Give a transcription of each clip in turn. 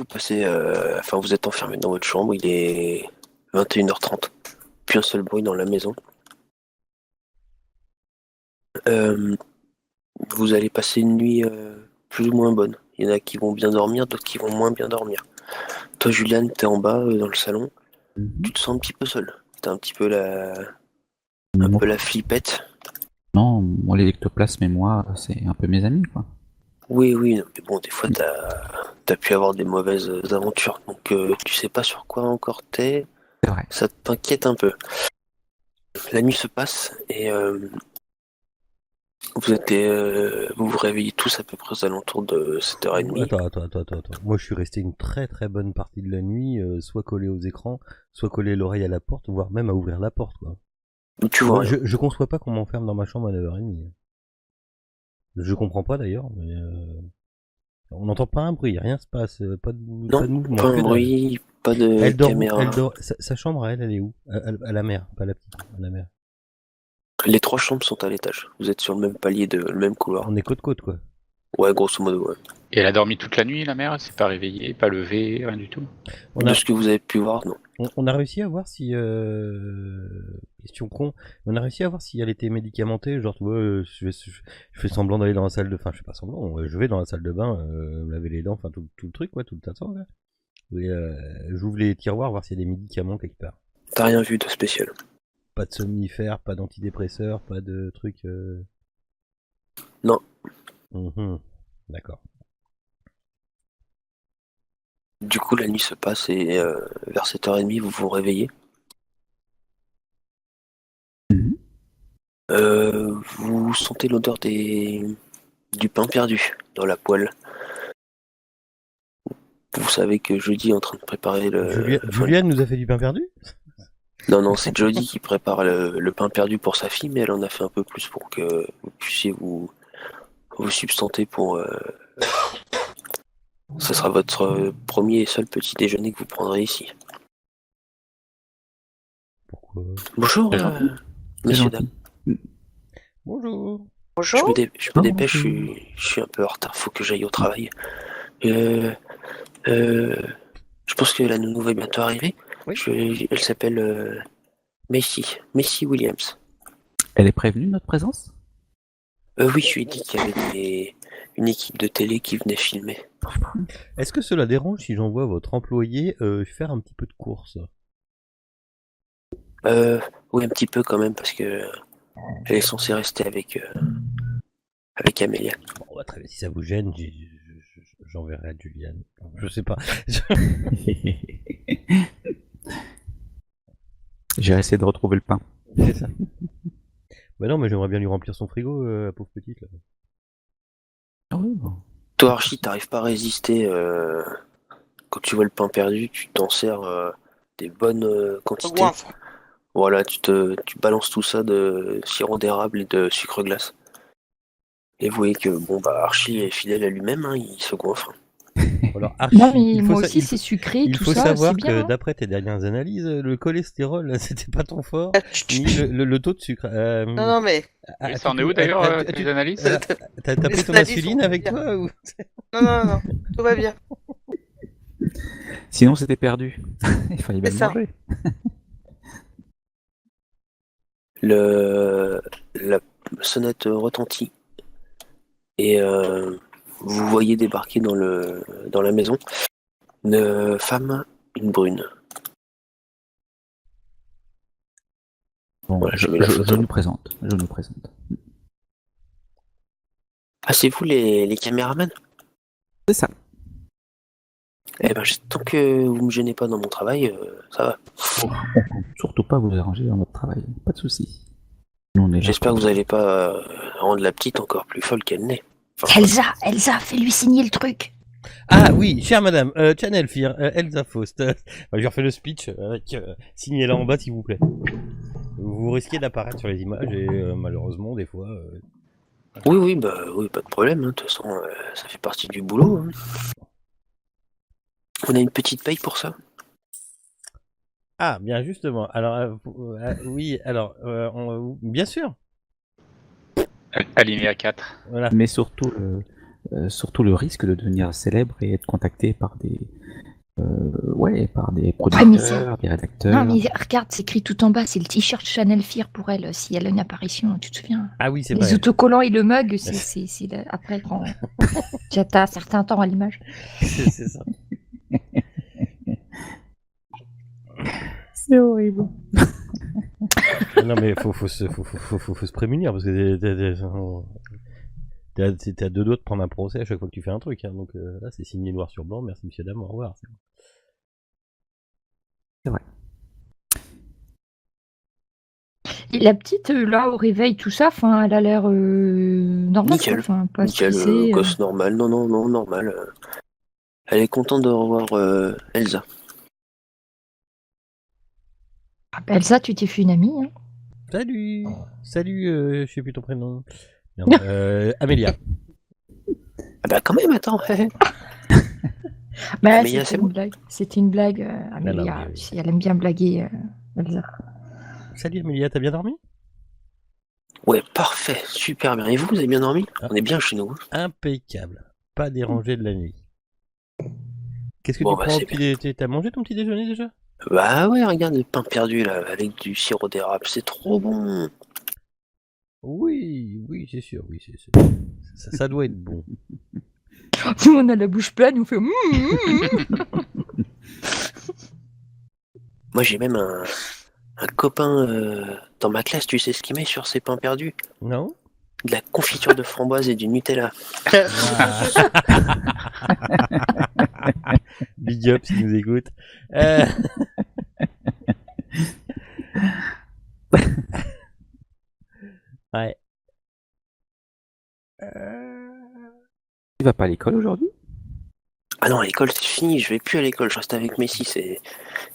vous passez, vous êtes enfermé dans votre chambre, il est 21h30. Plus un seul bruit dans la maison. Euh, Vous allez passer une nuit plus ou moins bonne. Il y en a qui vont bien dormir, d'autres qui vont moins bien dormir. Toi, Juliane, t'es en bas dans le salon. Mhm. Tu te sens un petit peu seul. T'as un Moi, peu la flippette. non, moi les ectoplasmes et moi, c'est un peu mes amis, quoi. Oui, oui, non, mais bon, des fois, t'as pu avoir des mauvaises aventures. Donc, tu sais pas sur quoi encore t'es. C'est vrai. Ça t'inquiète un peu. La nuit se passe et vous vous réveillez tous à peu près aux alentours de 7h30. Attends. Moi, je suis resté une très très bonne partie de la nuit, soit collé aux écrans, soit collé l'oreille à la porte, voire même à ouvrir la porte, quoi. Où tu vois Moi, rien. je conçois pas qu'on m'enferme dans ma chambre à 9h30. Je comprends pas d'ailleurs, mais on n'entend pas un bruit, rien se passe, Non, pas de mouvement, pas que un dalle. bruit, pas de Elle dort où? caméra. Elle dort. Sa chambre, elle est où? À la mer, pas la petite, à la mer. Les trois chambres sont à l'étage. Vous êtes sur le même palier, le même couloir. On est côte-côte, quoi. Ouais, grosso modo, ouais. Et elle a dormi toute la nuit, la mère? Elle s'est pas réveillée, pas levée, rien du tout? On De a, ce que vous avez pu voir, non. on a réussi à voir si, question con, on a réussi à voir si elle était médicamentée, genre, tu vois, je fais semblant d'aller dans la salle de, enfin, je fais pas semblant, je vais dans la salle de bain, me laver les dents, enfin, tout le truc, quoi, tout le tas là. Et, j'ouvre les tiroirs, voir s'il y a des médicaments quelque part. T'as rien vu de spécial. Pas de somnifères, pas d'antidépresseurs, pas de trucs, Non. Mhm. D'accord. Du coup, la nuit se passe et vers 7h30, vous vous réveillez. Mhm. Vous sentez l'odeur du pain perdu dans la poêle. Vous savez que Jody est en train de préparer Juliane nous a fait du pain perdu? Non, non, c'est Jody qui prépare le pain perdu pour sa fille, mais elle en a fait un peu plus pour que vous puissiez vous substanter pour... Ce sera votre premier et seul petit déjeuner que vous prendrez ici. Pourquoi? Bonjour, C'est gentil. C'est messieurs, gentil. dames. Bonjour. Bonjour. Je me dépêche, Bonjour. je suis un peu en retard, faut que j'aille au travail. Euh, euh, je pense que la nounou va bientôt arriver. Oui. Elle s'appelle Messi Williams. Elle est prévenue de notre présence? Oui, je lui ai dit qu'il y avait une équipe de télé qui venait filmer. Est-ce que cela dérange si j'envoie votre employé faire un petit peu de course? Oui, un petit peu quand même, parce que elle est censée rester avec Amélia. Bon, bah, très bien, si ça vous gêne, j'enverrai à Juliane. Je sais pas. J'ai essayé de retrouver le pain. C'est ça. Bah non, mais j'aimerais bien lui remplir son frigo, la pauvre petite. Là. Ah oui, bon. Toi, Archie, t'arrives pas à résister. Quand tu vois le pain perdu, tu t'en sers des bonnes quantités. Goinfre. Voilà, tu balances tout ça de sirop d'érable et de sucre glace. Et vous voyez que bon bah Archie est fidèle à lui-même, hein, il se goinfre. Alors, Archie, Non, mais il faut moi sa- aussi, il c'est faut- sucré, il tout faut ça, savoir c'est que bien. Hein. d'après tes dernières analyses, le cholestérol, c'était pas ton fort, ni le taux de sucre. Non, mais Et ça en est où d'ailleurs, tes analyses? voilà, T'as pris Les ton analyses insuline sont avec bien. toi ou... non, tout va bien. Sinon, c'était perdu. Il fallait bien C'est le ça. manger. La sonnette retentit et vous voyez débarquer dans la maison une femme, une brune. Bon, Voilà, je mets la photo. je nous présente. Je nous présente. Ah, c'est vous les caméramans? C'est ça. Eh ben, tant que vous me gênez pas dans mon travail, ça va. On compte surtout pas vous arranger dans notre travail. Pas de soucis. Nous, on est là J'espère que pour- vous allez pas rendre la petite encore plus folle qu'elle n'est. Enfin, Elsa, fais-lui signer le truc. Ah oui, chère madame, Channel Fear, Elsa Faust. Je lui refais le speech avec signez là en bas s'il vous plaît. Vous risquez d'apparaître sur les images et malheureusement des fois... oui, pas de problème. Hein. De toute façon, ça fait partie du boulot. Hein. On a une petite paye pour ça. Ah, bien justement. Alors, oui, alors, bien sûr. Alinéa 4. Voilà. Mais surtout le risque de devenir célèbre et être contacté par Ouais, par des mais producteurs, des rédacteurs. Non, mais regarde, c'est écrit tout en bas, c'est le t-shirt Chanel Fear pour elle, si elle a une apparition, tu te souviens. Ah oui, c'est Les vrai. autocollants et le mug, après, quand t'as un certain temps à l'image. C'est ça. C'est horrible. Non, mais faut se prémunir parce que t'es à deux doigts de prendre un procès à chaque fois que tu fais un truc. Hein, donc là, c'est signé noir sur blanc. Merci, monsieur, dame. Au revoir. C'est vrai. Et la petite, là, au réveil, tout ça, enfin, elle a l'air normale, quoi. Nickel. Enfin, pas Nickel, stressée. gosse normal. Non, non, non, normal. Elle est contente de revoir Elsa. Ah, bah, Elsa, tu t'es fait une amie, hein. Salut. Salut. Je sais plus ton prénom. Merde, Amélia. Ah bah quand même, attends. Bah, Amélia, c'est c'était moi. une blague. C'était une blague, Amélia. non, mais oui. Si elle aime bien blaguer, Elsa. Salut Amélia, t'as bien dormi? Ouais, parfait, super bien. Et vous avez bien dormi? Ah. On est bien chez nous. Hein. Impeccable. Pas dérangé de la nuit. Qu'est-ce que Bon, tu bah prends au c'est petit bien. déjeuner? T'as mangé ton petit déjeuner déjà? Bah ouais, regarde le pain perdu là, avec du sirop d'érable, c'est trop bon. Oui, oui, c'est sûr, oui, c'est sûr. Ça doit être bon. Nous, on a la bouche pleine, on fait. Moi j'ai même un copain dans ma classe, tu sais ce qu'il met sur ses pains perdus? Non? De la confiture de framboise et du Nutella. Big up si nous écoute. Ouais. Tu vas pas à l'école aujourd'hui? Ah non, à l'école c'est fini, je vais plus à l'école, je reste avec Messi,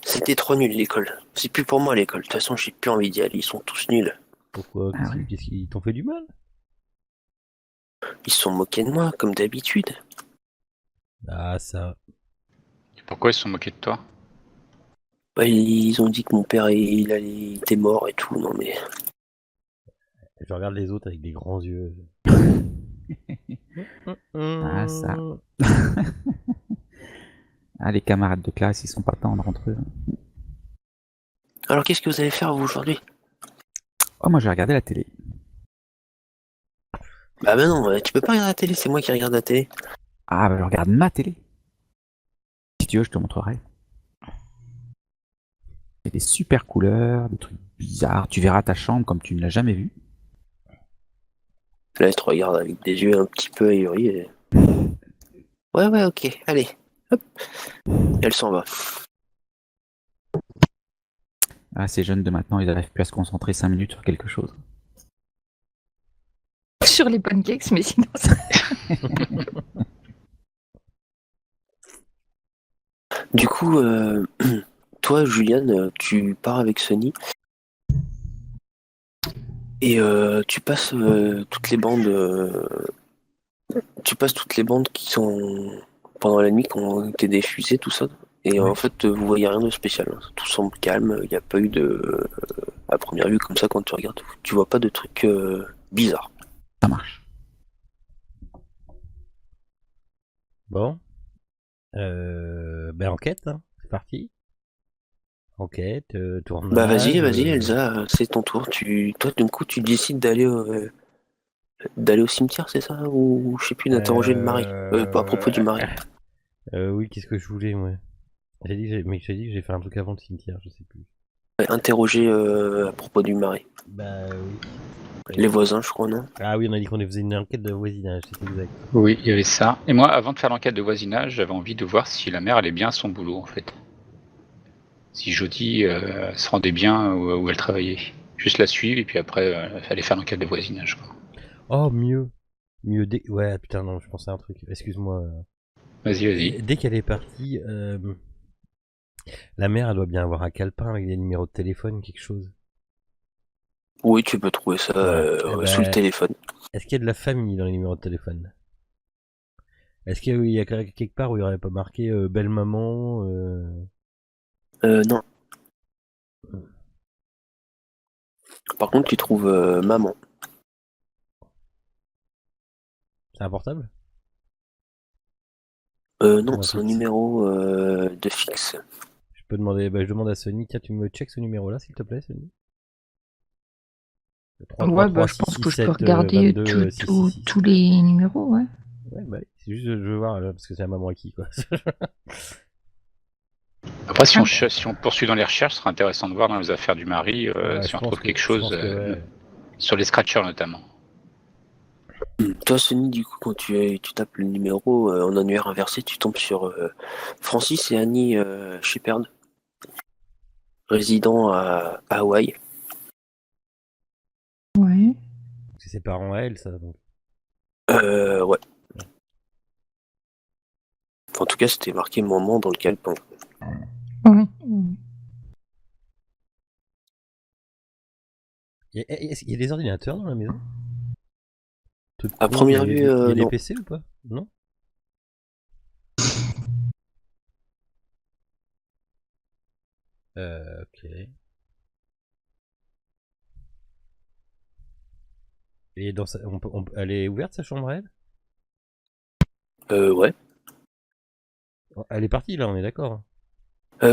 c'était trop nul l'école. C'est plus pour moi l'école, de toute façon j'ai plus envie d'y aller, ils sont tous nuls. Pourquoi? Ah ouais. Qu'est-ce qu'ils t'ont fait du mal? Ils se sont moqués de moi, comme d'habitude. Ah, ça. Et pourquoi ils se sont moqués de toi? Bah, ils ont dit que mon père il était mort et tout, non mais... Je regarde les autres avec des grands yeux. Ah, ça. Ah, les camarades de classe, ils sont pas tendres entre eux. Alors qu'est-ce que vous allez faire vous aujourd'hui? Oh, moi j'ai regardé la télé. Bah non, tu peux pas regarder la télé, c'est moi qui regarde la télé. Ah, bah je regarde ma télé. Si tu veux, je te montrerai. Il y a des super couleurs, des trucs bizarres. Tu verras ta chambre comme tu ne l'as jamais vue. Là, elle te regarde avec des yeux un petit peu ahuris. Et... Ouais, ok, allez. Hop. Et elle s'en va. Ah, ces jeunes de maintenant, ils n'arrivent plus à se concentrer 5 minutes sur quelque chose. Sur les pancakes, mais sinon, ça. Du coup, toi, Juliane, tu pars avec Sony. Et tu passes toutes les bandes. Tu passes toutes les bandes qui sont pendant la nuit, qui ont été diffusées, tout ça. Et Ouais. en fait, vous voyez rien de spécial. Hein. Tout semble calme. Il n'y a pas eu de. À première vue, comme ça, quand tu regardes, tu vois pas de trucs bizarres. Ça marche. Bon. Ben enquête, hein. C'est parti. Enquête, tournage. Bah vas-y, Elsa, c'est ton tour. Toi, d'un coup, tu décides d'aller au cimetière, c'est ça? Ou je sais plus, d'interroger le mari. Pas à propos du mari. Oui, qu'est-ce que je voulais, moi? J'ai dit que j'ai fait un truc avant le cimetière, je sais plus. Interroger à propos du mari. Bah oui. Les voisins, je crois, non? Ah oui, on a dit qu'on faisait une enquête de voisinage, c'est exact. Oui, il y avait ça. Et moi, avant de faire l'enquête de voisinage, j'avais envie de voir si la mère allait bien à son boulot, en fait. Si Jodie se rendait bien où elle travaillait. Juste la suivre et puis après, aller faire l'enquête de voisinage, quoi. Oh, mieux. Ouais, putain, non, je pensais à un truc. Excuse-moi. Vas-y. Dès qu'elle est partie, la mère, elle doit bien avoir un calepin avec des numéros de téléphone, quelque chose. Oui, tu peux trouver ça Voilà. sous le téléphone. Est-ce qu'il y a de la famille dans les numéros de téléphone? Est-ce qu'il y a quelque part où il n'y aurait pas marqué belle maman Non. Par contre, tu trouves maman. C'est un portable? Non, Un c'est un fixe. numéro de fixe. Je peux demander, je demande à Sony, tiens, tu me check ce numéro-là, s'il te plaît, Sony. Ouais, bah, je pense que je peux regarder 22 666. tous les numéros, ouais. Ouais, bah, c'est juste, je veux voir, parce que c'est la maman à qui, quoi. Après, si on poursuit dans les recherches, ce sera intéressant de voir dans les affaires du mari Ouais, si je on pense trouve quelque je chose pense que, ouais. sur les scratchers notamment. Toi, Sony, du coup, quand tu tapes le numéro en annuaire inversé, tu tombes sur Francis et Annie Shepard, résidents à Hawaï. Ouais. C'est ses parents à elle, ça, donc. Ouais. Enfin, en tout cas, c'était marqué maman dans le calepin. Ouais. Est-ce qu'il y a des ordinateurs dans la maison? Truc À con, première il vue, y a des non. PC ou pas? Non? Ok. Et dans elle est ouverte, sa chambre à elle? Ouais. Elle est partie, là, on est d'accord, hein.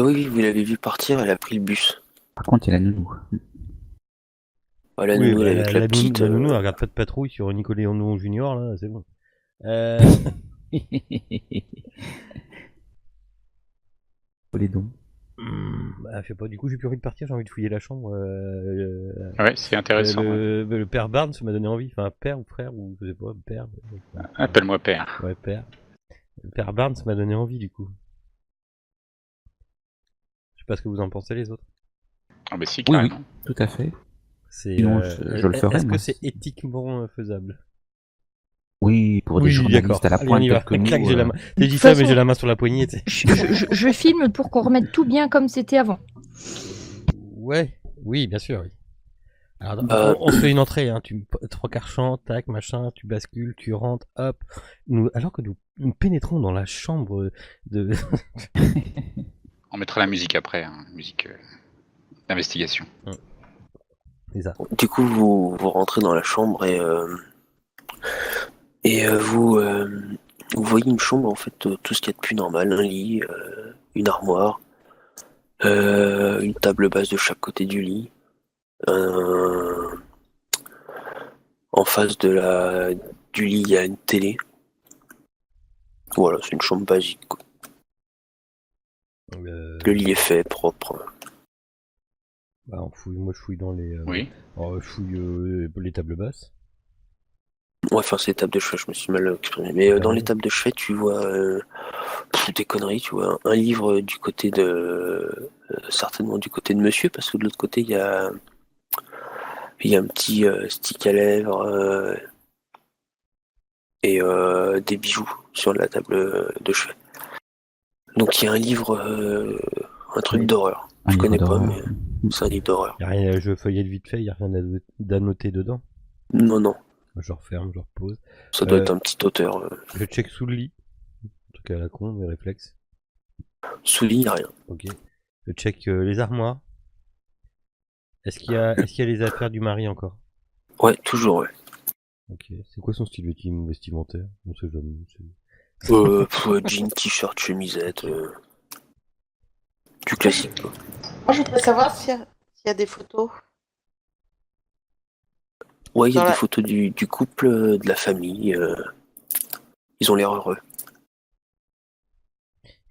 Oui, vous l'avez vu partir, elle a pris le bus. Par contre, il y a la nounou. Voilà, Oui, nounou, bah, avec la petite. la nounou, elle regarde pas de patrouille sur Nicoléon Junior, là, c'est bon. Faut les dons. Bah, je sais pas, du coup, j'ai plus envie de partir, j'ai envie de fouiller la chambre. Ouais, c'est intéressant. Ouais. Le père Barnes m'a donné envie, enfin, père ou frère, ou je sais pas, père. Appelle-moi père. Ouais, père. Le père Barnes m'a donné envie, du coup. Je sais pas ce que vous en pensez, les autres. Ah bah si, Oui, carrément. tout à fait. C'est, Sinon, je le ferais, est-ce que moi. c'est éthiquement faisable? Oui, pour des journalistes à la Allez, on pointe y va. tels que nous. Clac, j'ai la main. T'as dit toute ça, mais façon- j'ai la main sur la poignée, tu sais. Je filme pour qu'on remette tout bien comme c'était avant. Ouais, oui, bien sûr, oui. Alors, Euh, on se fait une entrée, hein. Trois quarts champ, tac, machin, tu bascules, tu rentres, hop. Alors que nous pénétrons dans la chambre de. On mettra la musique après, hein, musique d'investigation. C'est ça. Du coup, vous rentrez dans la chambre et vous voyez une chambre, en fait, tout ce qu'il y a de plus normal. Un lit, une armoire, une table basse de chaque côté du lit. En face du lit, il y a une télé. Voilà, c'est une chambre basique, quoi. Le lit est fait, propre. Bah, moi je fouille dans les. Oui. Je fouille les tables basses. Ouais, enfin, c'est les tables de chevet, je me suis mal exprimé. Mais dans les tables de chevet, tu vois des conneries, tu vois. Un livre du côté de. Certainement du côté de monsieur, parce que de l'autre côté, il y a un petit stick à lèvres et des bijoux sur la table de chevet. Donc il y a un livre, un truc Oui. d'horreur. Un Je livre connais pas, d'horreur. mais c'est un livre d'horreur. Y a rien, je feuillette vite fait, y a rien à noter dedans. Non, non, Je referme, je repose. ça doit être un petit auteur. Je check sous le lit. En tout cas, à la con, mes réflexes. Sous le lit, il n'y a rien. Ok. Je check les armoires. Est-ce qu'il y a les affaires du mari encore? Ouais, toujours, ouais. Ok. C'est quoi son style vestimentaire? On sait jamais. Jean, t-shirt, chemisette. Du classique, quoi. Moi, je voudrais savoir s'il y a des photos. Ouais, il y a Dans des la- photos du couple, de la famille. Ils ont l'air heureux.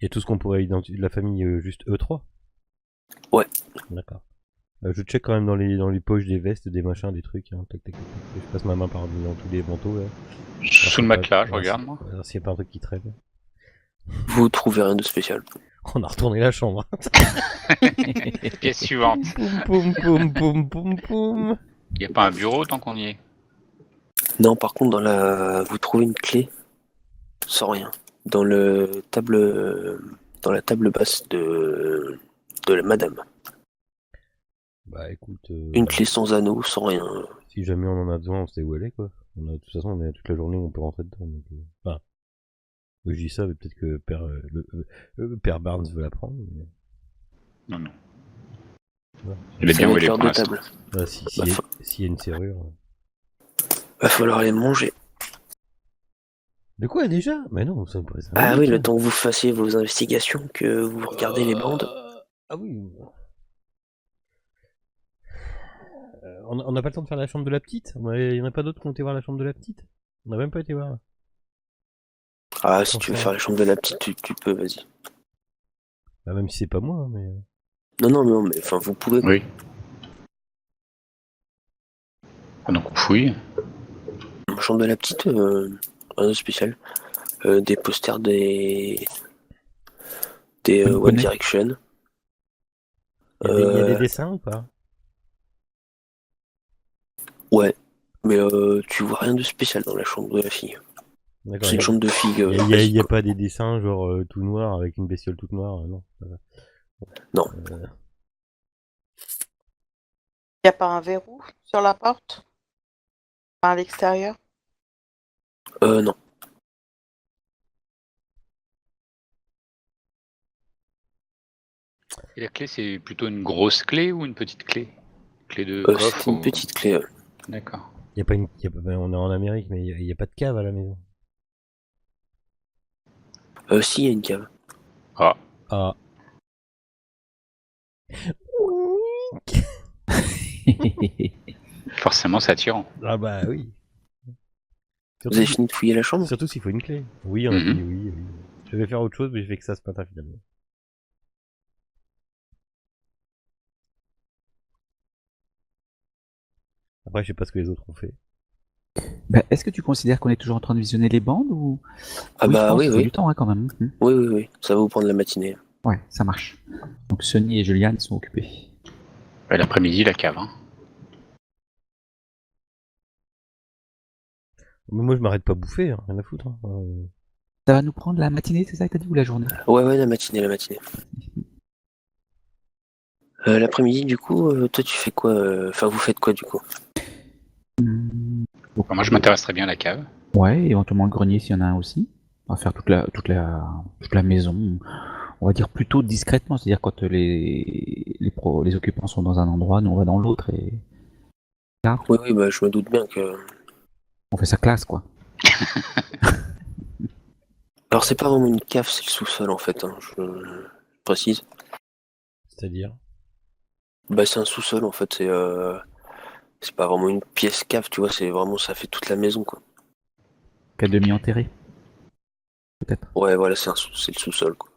Il y a tout ce qu'on pourrait identifier de la famille, juste eux trois? Ouais. D'accord. Je check quand même dans les poches des vestes, des machins, des trucs. Hein. Tac, tac, tac, tac. Je passe ma main par dans tous les manteaux. Là. Sous le matelas, je Ouais, regarde moi. S'il n'y a pas un truc qui traîne. Vous trouvez rien de spécial. On a retourné la chambre. Pièce suivante. Poum, poum, poum, poum, poum. Y a pas un bureau tant qu'on y est? Non, par contre, vous trouvez une clé sans rien. Dans la table basse de la madame. Bah écoute. Une clé sans anneau, sans rien. Si jamais on en a besoin, on sait où elle est quoi. De toute façon, on est toute la journée, on peut rentrer dedans. Donc, enfin, je dis ça, mais peut-être que père Barnes veut la prendre. Mais... Non, non. Ouais. Elle est C'est bien où avec elle est l'heure pour de l'instant. table. Bah, Bah, s'il y a une serrure. Va falloir aller manger. De quoi déjà? Mais non, ça me paraît Ah oui, le hein. temps que vous fassiez vos investigations, que vous regardez les bandes. Ah oui. On n'a pas le temps de faire la chambre de la petite? Il y en a pas d'autres qui ont été voir la chambre de la petite? On n'a même pas été voir. Ah, si Pour tu veux ça. faire la chambre de la petite, tu peux, vas-y. Bah, même si c'est pas moi, mais. Non, mais enfin, vous pouvez. Quoi. Oui. Donc on fouille. Chambre de la petite, rien de spécial. Des posters des On One connaît. Direction. Il y a des dessins ou pas? Ouais, mais tu vois rien de spécial dans la chambre de la fille. D'accord. C'est une chambre de fille. Il y a quoi. pas des dessins genre tout noir avec une bestiole toute noire, non. Non. Il n'y a pas un verrou sur la porte? Enfin, à l'extérieur? Non. Et la clé, c'est plutôt une grosse clé ou une petite clé? Clé de C'est coffre une ou... petite clé. D'accord. On est en Amérique, mais il y a pas de cave à la maison. Si, il y a une cave. Ah, Ah. forcément, c'est attirant. Ah bah oui. Vous avez fini de fouiller la chambre? Surtout s'il faut une clé. Oui, on a dit oui. Je vais faire autre chose, mais j'ai fait que ça ce matin finalement. Après, je sais pas ce que les autres ont fait. Bah, est-ce que tu considères qu'on est toujours en train de visionner les bandes ou... Ah je bah pense oui, qu'il faut oui. du temps hein, quand même. Oui. Ça va vous prendre la matinée. Ouais, ça marche. Donc Sony et Juliane sont occupés. Ouais, l'après-midi, la cave. Hein. Mais moi, je m'arrête pas à bouffer, hein, rien à foutre. Hein. Ça va nous prendre la matinée, c'est ça que t'as dit, ou la journée? Ouais, la matinée. L'après-midi, du coup, toi tu fais quoi? Enfin, vous faites quoi du coup? Donc, Moi, je m'intéresserais bien à la cave. ouais, éventuellement le grenier s'il y en a un aussi. On va faire toute la maison. On va dire plutôt discrètement, c'est-à-dire quand les occupants sont dans un endroit, nous on va dans l'autre et Oui, bah je me doute bien que. on fait sa classe quoi. Alors c'est pas vraiment une cave, c'est le sous-sol en fait. Hein, je précise. C'est-à-dire? Bah c'est un sous-sol en fait. C'est pas vraiment une pièce cave, tu vois. C'est vraiment ça fait toute la maison quoi. Qu'à demi enterré. Peut-être. Ouais, voilà, c'est le sous-sol quoi.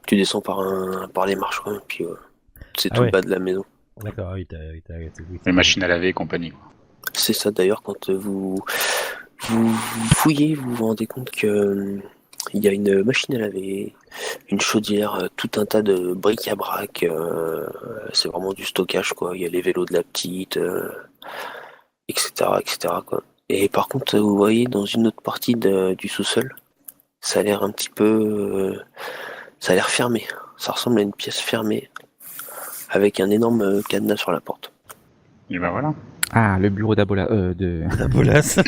Tu descends par les marches quoi, et puis c'est tout le bas de la maison. D'accord, oui, Les machines à laver et compagnie. Quoi. C'est ça d'ailleurs quand vous fouillez, vous vous rendez compte que il y a une machine à laver, une chaudière, tout un tas de bric-à-brac. C'est vraiment du stockage quoi. Il y a les vélos de la petite, etc., quoi. Et par contre, vous voyez dans une autre partie du sous-sol, ça a l'air un petit peu, ça a l'air fermé. Ça ressemble à une pièce fermée avec un énorme cadenas sur la porte. Et ben voilà. Ah, le bureau d'Abola, de... D'Abolas.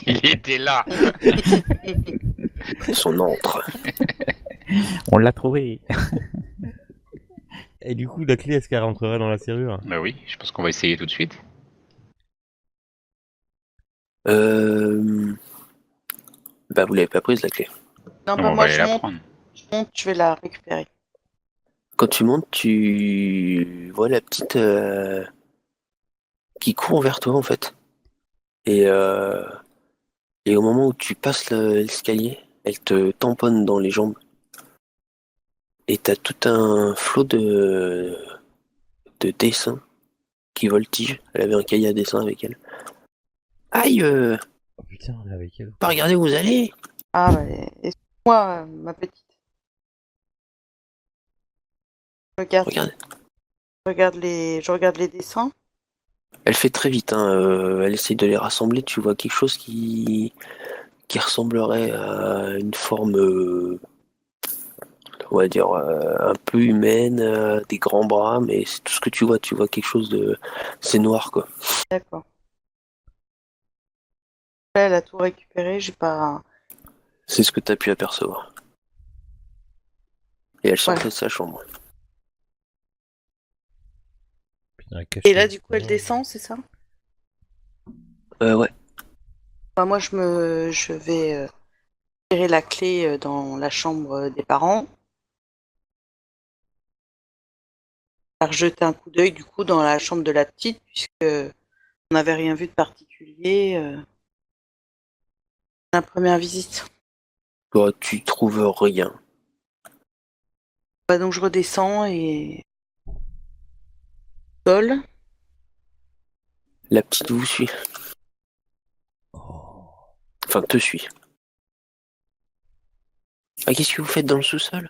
Il était là. Son antre. On l'a trouvé. Et du coup, la clé, est-ce qu'elle rentrerait dans la serrure? Bah oui, je pense qu'on va essayer tout de suite. Bah vous l'avez pas prise la clé. Non, Donc, bah on moi va aller je la monte, prendre. je vais la récupérer. Quand tu montes, tu vois la petite qui court vers toi en fait. Et au moment où tu passes l'escalier, elle te tamponne dans les jambes. Et t'as tout un flot de dessins qui voltigent. Elle avait un cahier à dessin avec elle. Aïe, Oh putain, on est avec elle. pas regarder où vous allez. Ah ouais, excuse-moi, ma petite. Regardez. Je regarde les dessins. Elle fait très vite, hein. Elle essaye de les rassembler. Tu vois quelque chose qui ressemblerait à une forme, on va dire, un peu humaine, des grands bras, mais c'est tout ce que tu vois. Tu vois quelque chose de. C'est noir, quoi. D'accord. Là, elle a tout récupéré, j'ai pas. C'est ce que tu as pu apercevoir. Et elle sortait Ouais. de sa chambre. Putain, Et là, du coup, elle descend, c'est ça? Ouais. Bah, moi, je vais tirer la clé dans la chambre des parents. Faire jeter un coup d'œil du coup dans la chambre de la petite, puisque on n'avait rien vu de particulier à la première visite. Toi, tu trouves rien. Bah, donc je redescends et sol. La petite vous suit. Oh. Enfin, te suit. Ah, qu'est-ce que vous faites dans le sous-sol?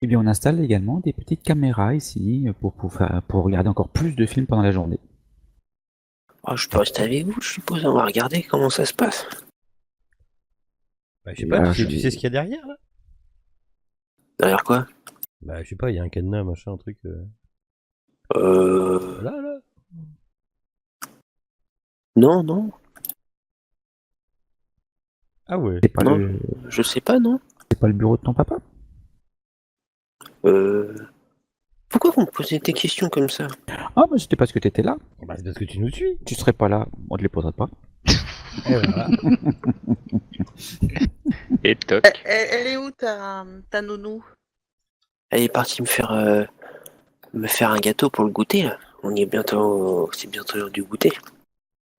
Eh bien, on installe également des petites caméras ici pour regarder encore plus de films pendant la journée. Oh, je peux rester avec vous, je suppose. On va regarder comment ça se passe. Bah, je sais Et pas, là, tu sais ce qu'il y a derrière là? Derrière quoi? Bah, je sais pas, il y a un cadenas, machin, un truc. Euh... Là. Non, non. Ah ouais. C'est pas Non. le, Je sais pas, non. c'est pas le bureau de ton papa? Pourquoi vous me posez des questions comme ça? Ah, bah c'était parce que t'étais là. Bah, c'est parce que tu nous suis. Tu serais pas là, on te les poserait pas. Et voilà. Et toc. Elle est où ta nounou? Elle est partie me faire un gâteau pour le goûter, là. On y est bientôt... C'est bientôt l'heure du goûter.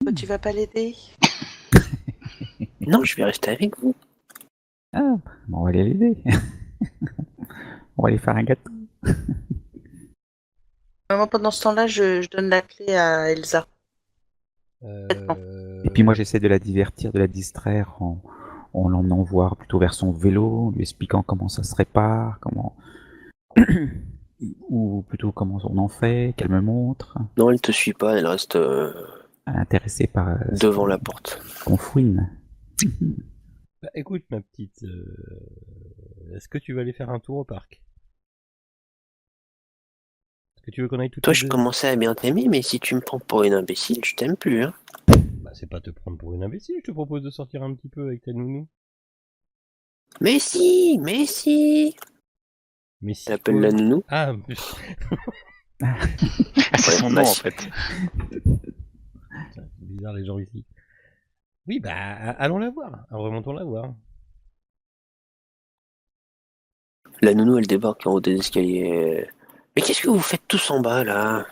Toi, tu vas pas l'aider? Non, je vais rester avec vous. Ah, bon, on va aller l'aider. On va aller faire un gâteau. Moi, pendant ce temps-là, je donne la clé à Elsa. Et puis moi, j'essaie de la divertir, de la distraire en l'emmenant voir plutôt vers son vélo, lui expliquant comment ça se répare, comment... ou plutôt comment on en fait, qu'elle me montre, Non, elle te suit pas, elle reste intéressée par devant la porte. qu'on fouine. Bah, écoute, ma petite, est-ce que tu vas aller faire un tour au parc? Est-ce que tu veux qu'on aille toutes Toi, les je deux? commençais à bien t'aimer, mais si tu me prends pour une imbécile, je t'aime plus, hein. Bah, c'est pas te prendre pour une imbécile, je te propose de sortir un petit peu avec ta nounou. Mais si, mais si. Mais si. Elle appelle quoi la nounou. Ah, Ah, c'est Ouais, son bah, nom en si. fait. c'est bizarre les gens ici. Oui, bah, allons la voir. Remontons la voir. La nounou, elle débarque en haut des escaliers. Mais qu'est-ce que vous faites tous en bas, là?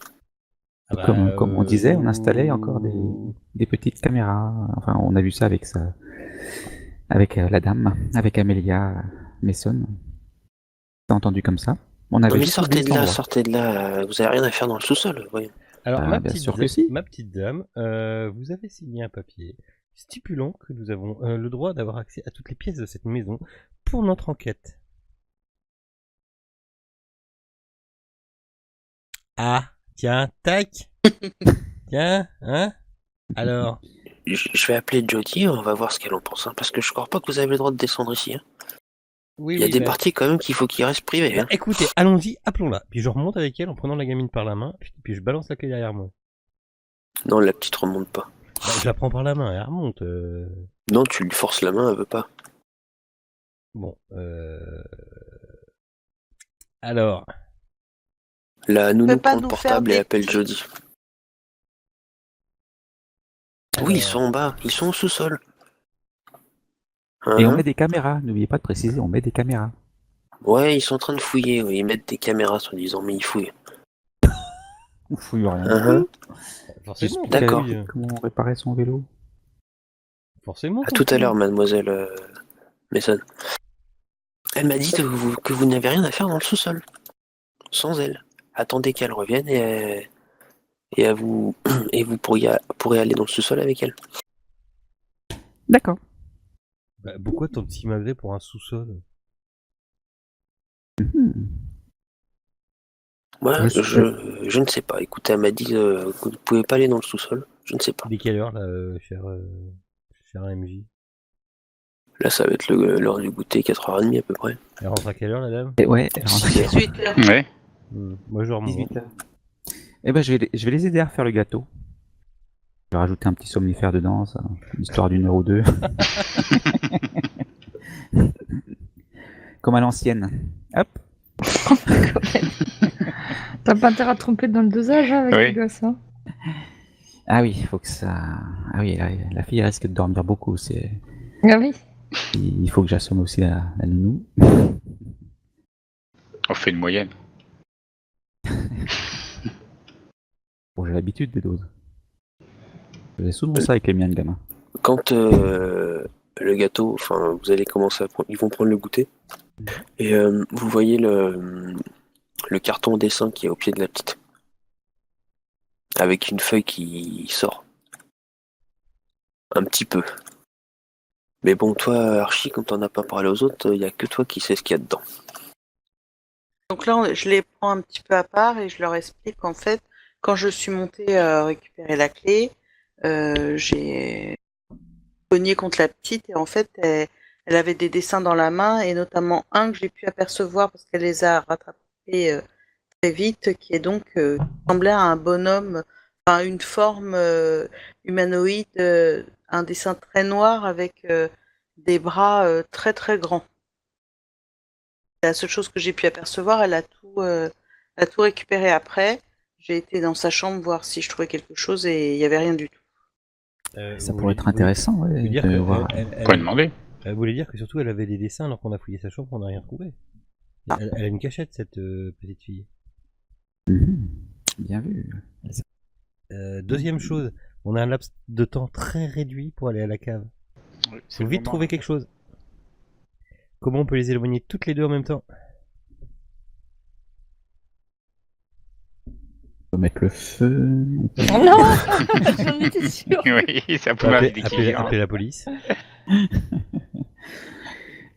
Ah bah, Comme on disait, on installait encore des petites caméras. Enfin, on a vu ça avec la dame, avec Amelia Mason. T'as entendu comme ça? On Non, avait mais juste sortez oublié de cet là, endroit. sortez de là. Vous avez rien à faire dans le sous-sol, voyons. Alors, Bah, bien sûr que si. ma petite dame, vous avez signé un papier stipulant que nous avons le droit d'avoir accès à toutes les pièces de cette maison pour notre enquête. Ah, tiens, tac. Tiens, hein. Alors, Je vais appeler Jodie, on va voir ce qu'elle en pense, hein, parce que je crois pas que vous avez le droit de descendre ici, hein. oui, Il y a oui, des bah, parties quand même qu'il faut qu'il reste privées, bah, hein. écoutez, allons-y, appelons-la. Puis je remonte avec elle en prenant la gamine par la main, puis je balance la clé derrière moi. Non, la petite remonte pas. Bah, je la prends par la main, elle remonte. Non, tu lui forces la main, elle veut pas. Bon, alors, La nounou pas prend le nous portable faire et des appelle petits- Jodie. Oui, ils alors, sont en bas, ils sont au sous-sol. Et on Hein? met des caméras, n'oubliez pas de préciser, on met des caméras. Ouais, ils sont en train de fouiller, oui. Ils mettent des caméras, soi-disant, mais ils fouillent. On fouille rien du Hein? tout. forcément, Juste D'accord. oui, comment on réparait son vélo. forcément. À tout à l'heure, mademoiselle Mason. Elle m'a dit que vous n'avez rien à faire dans le sous-sol. Sans elle. Attendez qu'elle revienne et vous pourrez aller dans le sous-sol avec elle. D'accord. Bah, pourquoi ton petit magret pour un sous-sol? Moi, Ouais, je ne sais pas. Écoutez, elle m'a dit que vous ne pouvez pas aller dans le sous-sol. Je ne sais pas. Il est quelle heure là, cher MJ? Là, ça va être l'heure du goûter, 4h30 à peu près. Elle rentre à quelle heure la dame? Et ouais, elle rentre à 18 heures. Ouais. Moi je remonte. 18h. Eh ben, je vais les aider à refaire le gâteau. Je vais rajouter un petit somnifère dedans, ça, histoire d'une heure ou deux. Comme à l'ancienne. Hop. T'as pas intérêt à te tromper dans le dosage hein, avec Oui. les gosses, hein. Ah oui, il faut que ça. Ah oui, la fille risque de dormir beaucoup. Ah oui. Il faut que j'assomme aussi la nounou. On fait une moyenne. Bon, j'ai l'habitude des doses. Je faisais souvent ça avec les miens de gamin. Quand le gâteau, enfin, vous allez commencer à prendre, ils vont prendre le goûter. Et vous voyez le carton au dessin qui est au pied de la petite. Avec une feuille qui sort. Un petit peu. Mais bon, toi, Archie, comme t'en as pas parlé aux autres, il y a que toi qui sais ce qu'il y a dedans. Donc là, je les prends un petit peu à part et je leur explique qu'en fait, quand je suis montée récupérer la clé, j'ai cogné contre la petite et en fait, elle avait des dessins dans la main et notamment un que j'ai pu apercevoir parce qu'elle les a rattrapés très vite, qui est donc semblait à un bonhomme, enfin une forme humanoïde, un dessin très noir avec des bras très très grands. C'est la seule chose que j'ai pu apercevoir, elle a tout récupéré après. J'ai été dans sa chambre voir si je trouvais quelque chose et il n'y avait rien du tout. Ça pourrait être intéressant, ouais, dire de que voir. On pourrait demander. Elle voulait dire que surtout elle avait des dessins alors qu'on a fouillé sa chambre, on n'a rien trouvé. Elle a une cachette cette petite fille. Bien vu. Deuxième chose, on a un laps de temps très réduit pour aller à la cave. Faut vite trouver quelque chose. Comment on peut les éloigner toutes les deux en même temps? On peut mettre le feu. Non, j'en étais sûre. Oui, ça pourrait arriver Appeler la police.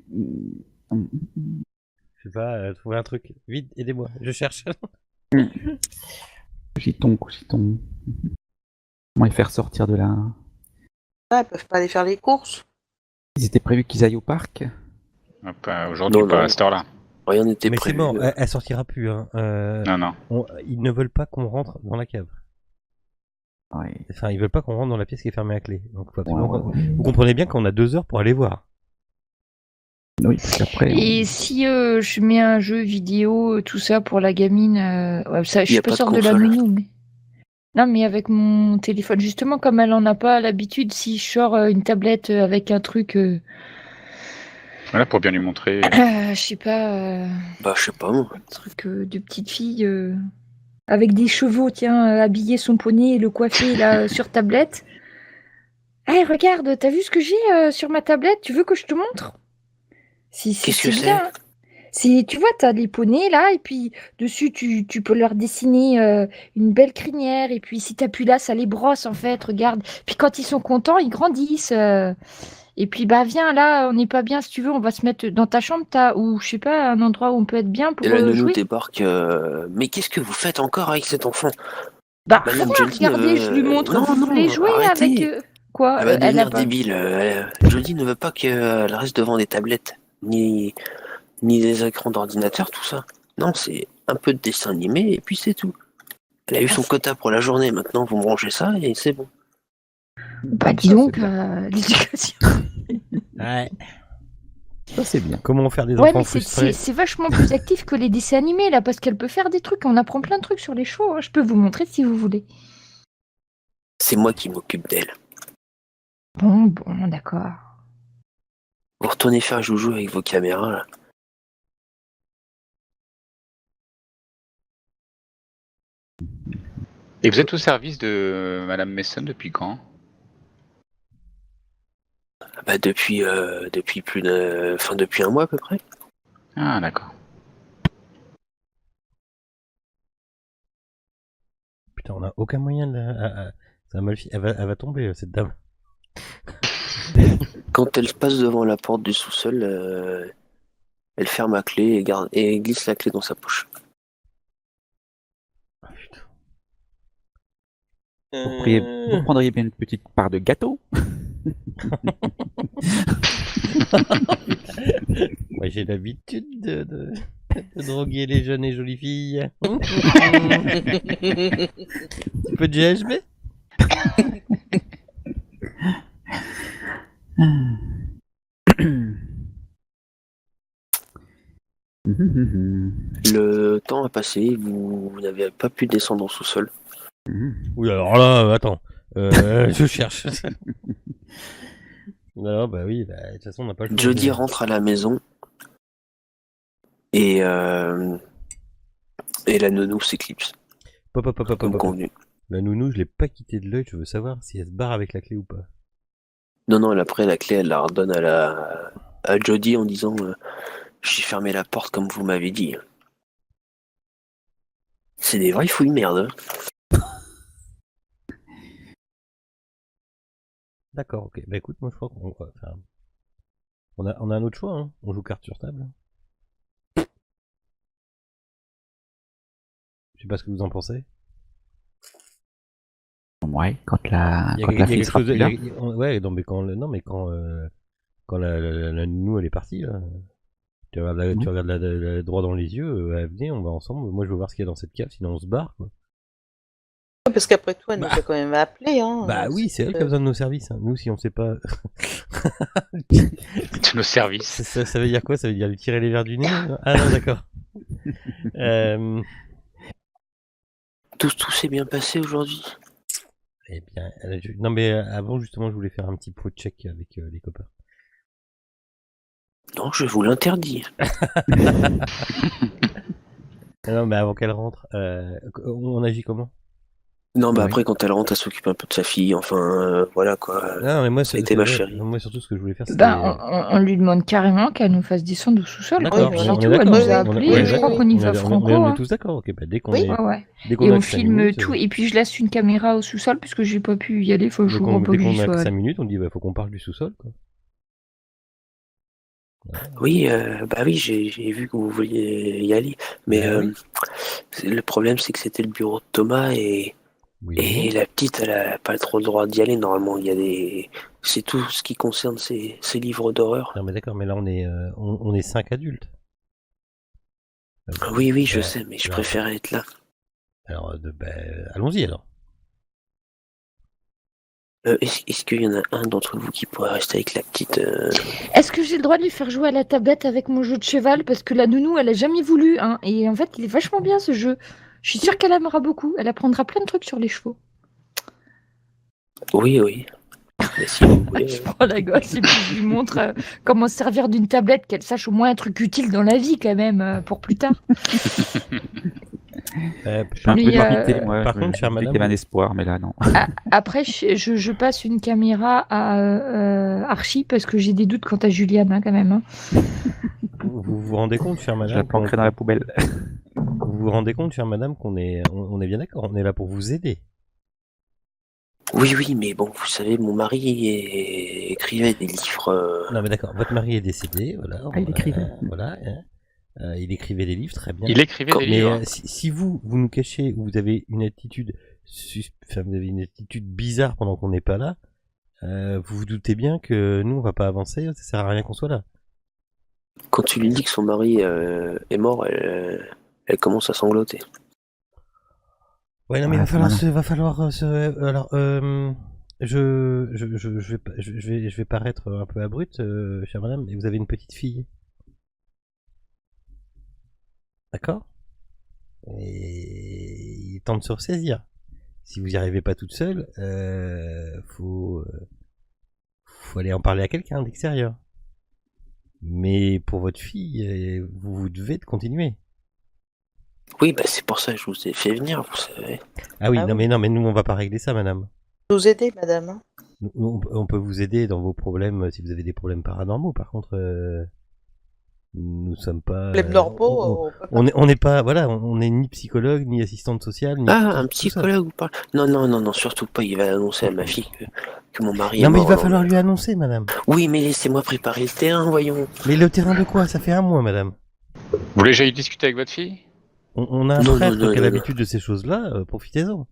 Je sais pas, trouver un truc. Vite, aidez-moi, je cherche. Couchiton. Comment les faire sortir de là? Ah, ils peuvent pas aller faire les courses. Ils étaient prévus qu'ils aillent au parc? Pas aujourd'hui, Non, pas non. à cette heure-là. Rien n'était Mais c'est prévu. bon, elle sortira plus. Hein. Non. Ils ne veulent pas qu'on rentre dans la cave. Ouais. Enfin, ils veulent pas qu'on rentre dans la pièce qui est fermée à clé. Donc, faut absolument Ouais. vous comprenez bien qu'on a 2 heures pour aller voir. Oui, parce qu'après. Et si je mets un jeu vidéo, tout ça pour la gamine, ça, je Y a suis pas pas de sûre de la console. nounou, mais. Non, mais avec mon téléphone, justement, comme elle en a pas l'habitude, si je sors une tablette avec un truc, Voilà, pour bien lui montrer. je sais pas, Bah, je sais pas, moi. un truc de petite fille, avec des chevaux, tiens, habiller son poney et le coiffer là sur tablette. Hey, regarde, t'as vu ce que j'ai sur ma tablette? Tu veux que je te montre? Si, Qu'est-ce que c'est bien. Tu vois, t'as les poneys là, et puis dessus, tu peux leur dessiner une belle crinière, et puis si t'appuies là, ça les brosse en fait, regarde. Puis quand ils sont contents, ils grandissent. Et puis bah viens, là, on n'est pas bien, si tu veux, on va se mettre dans ta chambre, ou je sais pas, un endroit où on peut être bien pour Et la nounou jouer. débarque. Mais qu'est-ce que vous faites encore avec cet enfant? Bah Madame rien, Johnson, regardez, je lui montre, non, vous non, voulez jouer arrêtez. avec... Quoi Elle va elle a devenir pas... débile. Jodie ne veut pas qu'elle reste devant des tablettes, ni des écrans d'ordinateur, tout ça. Non, c'est un peu de dessin animé et puis c'est tout. Elle a eu son quota pour la journée, maintenant vous me rangez ça et c'est bon. Bah dis Ça, donc, c'est bien. l'éducation. Ouais. Ça, c'est bien. Comment faire des Ouais, enfants mais frustrés? c'est vachement plus actif que les dessins animés, là, parce qu'elle peut faire des trucs. On apprend plein de trucs sur les chevaux. Hein. Je peux vous montrer si vous voulez. C'est moi qui m'occupe d'elle. Bon, d'accord. Vous retournez faire joujou avec vos caméras là. Et vous êtes au service de Madame Mason depuis quand? Bah depuis depuis un mois à peu près. Ah, d'accord. Putain, on a aucun moyen de ça mal elle va tomber, cette dame. Quand elle passe devant la porte du sous-sol, elle ferme la clé et glisse la clé dans sa poche. Ah, putain. Vous prendriez bien une petite part de gâteau? Moi, j'ai l'habitude de droguer les jeunes et jolies filles. Un peu de GHB? Le temps a passé, vous n'avez pas pu descendre au sous-sol. Oui, alors là, attends. Je cherche. Non, bah oui, bah, de toute façon, on n'a pas le choix. Jody rentre à la maison et la nounou s'éclipse, Pop, pop, pop, pop, comme pop, pop. convenu. La nounou, je l'ai pas quitté de l'œil, je veux savoir si elle se barre avec la clé ou pas. Non, après la clé, elle la redonne à Jody en disant j'ai fermé la porte comme vous m'avez dit. C'est des vrais fouilles merde. D'accord, ok. Bah écoute, moi je crois qu'on va faire... On a un autre choix, hein. On joue carte sur table. Je sais pas ce que vous en pensez. Ouais, quand la Il y a, quand il y la a fille quelque sera chose de... plus là. Ouais, non, mais quand la nounou elle est partie, là, tu regardes droit dans les yeux, elle venait, on va ensemble. Moi je veux voir ce qu'il y a dans cette cave, sinon on se barre, quoi. Parce qu'après tout, elle nous Bah. a quand même appelé. Hein. Bah oui, c'est elle qui a besoin de nos services, hein. Nous, si on sait pas... De nos services. ça veut dire quoi? Ça veut dire lui tirer les verres du nez? Ah non, d'accord. Tout s'est bien passé aujourd'hui. Eh bien, non mais avant justement, je voulais faire un petit pot de check avec les copains. Non, je vous l'interdis. Non, mais avant qu'elle rentre, on agit comment? Non, bah Ouais. après, quand elle rentre, elle s'occupe un peu de sa fille. Enfin, voilà quoi. Non, mais moi, ça a été ma ouais, chérie. moi surtout ce que je voulais faire, c'était. Ben, on lui demande carrément qu'elle nous fasse descendre au sous-sol. D'accord, Quoi. on Et est puis c'est d'accord. tout, elle nous a Oui, oui, appelés, oui, je oui, crois oui. qu'on y On va est franco. tous d'accord, ok, bah dès qu'on Oui. est. Ouais, ouais. Dès qu'on Et a on que 5 filme minutes, tout. Et puis je laisse une caméra au sous-sol parce que j'ai pas pu y aller. Faut que dès j'ouvre un peu qu'on le a que 5 sol. minutes, on dit bah faut qu'on parle du sous-sol, quoi. Oui, bah oui, j'ai vu que vous vouliez y aller. Mais Bah oui. le problème, c'est que c'était le bureau de Thomas et Oui. la petite, elle a pas trop le droit d'y aller. Normalement, il y a des. C'est tout ce qui concerne ces livres d'horreur. Non, mais d'accord, mais là on est 5 adultes. Oui, je Bah, sais, mais je alors, préférais être là. Alors, bah, allons-y alors. Est-ce qu'il y en a un d'entre vous qui pourrait rester avec la petite Est-ce que j'ai le droit de lui faire jouer à la tablette avec mon jeu de cheval? Parce que la nounou, elle a jamais voulu. Hein. Et en fait, il est vachement bien ce jeu. Je suis sûre qu'elle aimera beaucoup. Elle apprendra plein de trucs sur les chevaux. Oui. Mais si vous voulez. Je prends la gosse et puis je lui montre comment se servir d'une tablette, qu'elle sache au moins un truc utile dans la vie quand même, pour plus tard. Je suis un peu Mais, limité, moi. par Je contre, me chère disais qu'il y madame- avait un espoir, mais là, non. Après, je passe une caméra à Archie parce que j'ai des doutes quant à Juliana quand même. Hein. Vous vous rendez compte, chère Je la madame, planquerai dans la poubelle. vous vous rendez compte, chère madame, qu'on est, on est bien d'accord, on est là pour vous aider. Oui, mais bon, vous savez, mon mari écrivait des livres. Non, mais d'accord, votre mari est décédé, voilà. Ah, il écrivait. Voilà. Il écrivait des livres, très bien. Il écrivait des Mais livres. si vous nous cachez ou vous avez une attitude, vous avez une attitude bizarre pendant qu'on n'est pas là, vous vous doutez bien que nous on va pas avancer, ça sert à rien qu'on soit là. Quand tu lui dis que son mari est mort, elle commence à sangloter. Ouais, non, mais Ah, va falloir alors, je vais paraître un peu abrupte, chère madame, mais vous avez une petite fille. D'accord? Et il est temps de se ressaisir. Si vous n'y arrivez pas toute seule, faut aller en parler à quelqu'un d'extérieur. Mais pour votre fille, vous devez de continuer. Oui, bah c'est pour ça que je vous ai fait venir, vous savez. Ah oui, Ah non oui. mais nous on va pas régler ça, madame. Nous aider, madame. Hein. On peut vous aider dans vos problèmes si vous avez des problèmes paranormaux. Par contre, nous sommes pas. Les normaux, On n'est pas, voilà, on n'est ni psychologue, ni assistante sociale, ni. Ah, un tout ça. psychologue ou pas? Non, surtout pas. Il va annoncer à ma fille que mon mari est Non mais mort. il va falloir lui annoncer, madame. Oui, mais laissez-moi préparer le terrain, voyons. Mais le terrain de quoi? Ça fait un mois, madame. Vous voulez que j'aille discuter avec votre fille? On a un Non, prêtre non, qui a non, l'habitude de ces choses-là, profitez-en.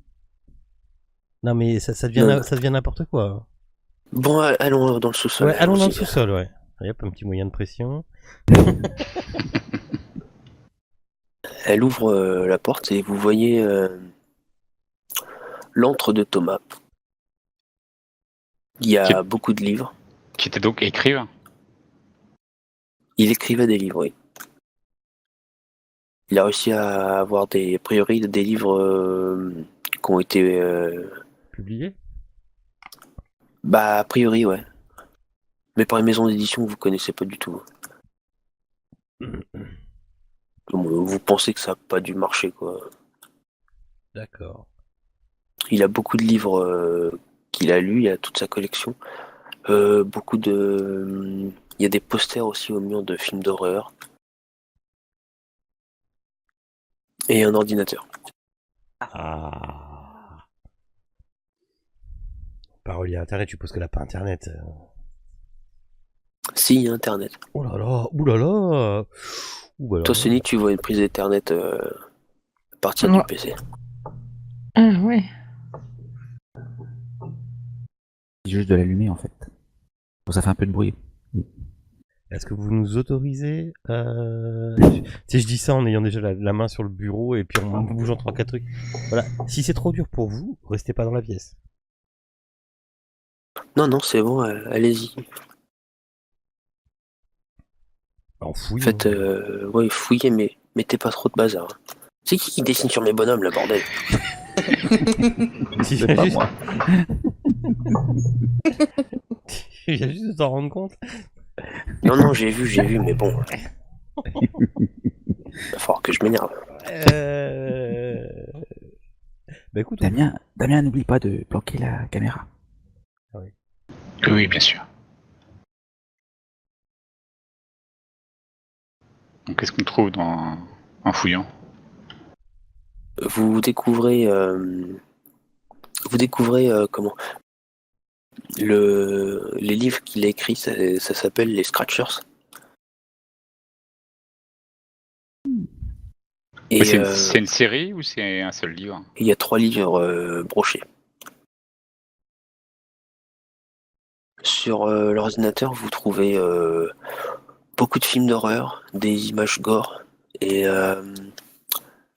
Non mais ça devient Non. ça devient n'importe quoi. Bon, allons dans le sous-sol. Ouais, allons dans le allons-y. sous-sol, ouais. Allez, hop, un petit moyen de pression. Elle ouvre la porte et vous voyez l'antre de Thomas. Il y a beaucoup de livres. Qui était donc écrivain. Il écrivait des livres, oui. Il a réussi à avoir a priori des livres qui ont été Publié? Bah, a priori, ouais. Mais par une maison d'édition que vous connaissez pas du tout. Vous pensez que ça n'a pas dû marcher, quoi. D'accord. Il a beaucoup de livres qu'il a lus, il a toute sa collection. Beaucoup de. Il y a des posters aussi au mur de films d'horreur. Et un ordinateur. Ah. Pas relié à Internet, je suppose qu'elle a pas Internet. Si, il y a Internet. Oh là là, ouh là là. Ouh bah Toi, alors là. Sony, tu vois une prise Ethernet à partir Ouais. du PC. Ah ouais. C'est juste de l'allumer en fait. Bon, ça fait un peu de bruit. Est-ce que vous nous autorisez Si je dis ça en ayant déjà la main sur le bureau et puis en bougeant 3-4 trucs. Voilà. Si c'est trop dur pour vous, restez pas dans la pièce. Non, non, c'est bon, allez-y. En fouille. Faites, ouais, fouillez, mais mettez pas trop de bazar. C'est qui dessine sur mes bonhommes, là, bordel? Tu C'est viens pas juste... moi. tu viens juste de t'en rendre compte. Non, non, j'ai vu, mais bon. Il va falloir que je m'énerve. Bah écoute, Damien, n'oublie pas de bloquer la caméra. Oui, bien sûr. Donc, qu'est-ce qu'on trouve en fouillant? Vous découvrez comment les livres qu'il a écrits, ça s'appelle les Scratchers. Et Mais c'est une série ou c'est un seul livre? il y a 3 livres brochés. Sur l'ordinateur, vous trouvez beaucoup de films d'horreur, des images gore et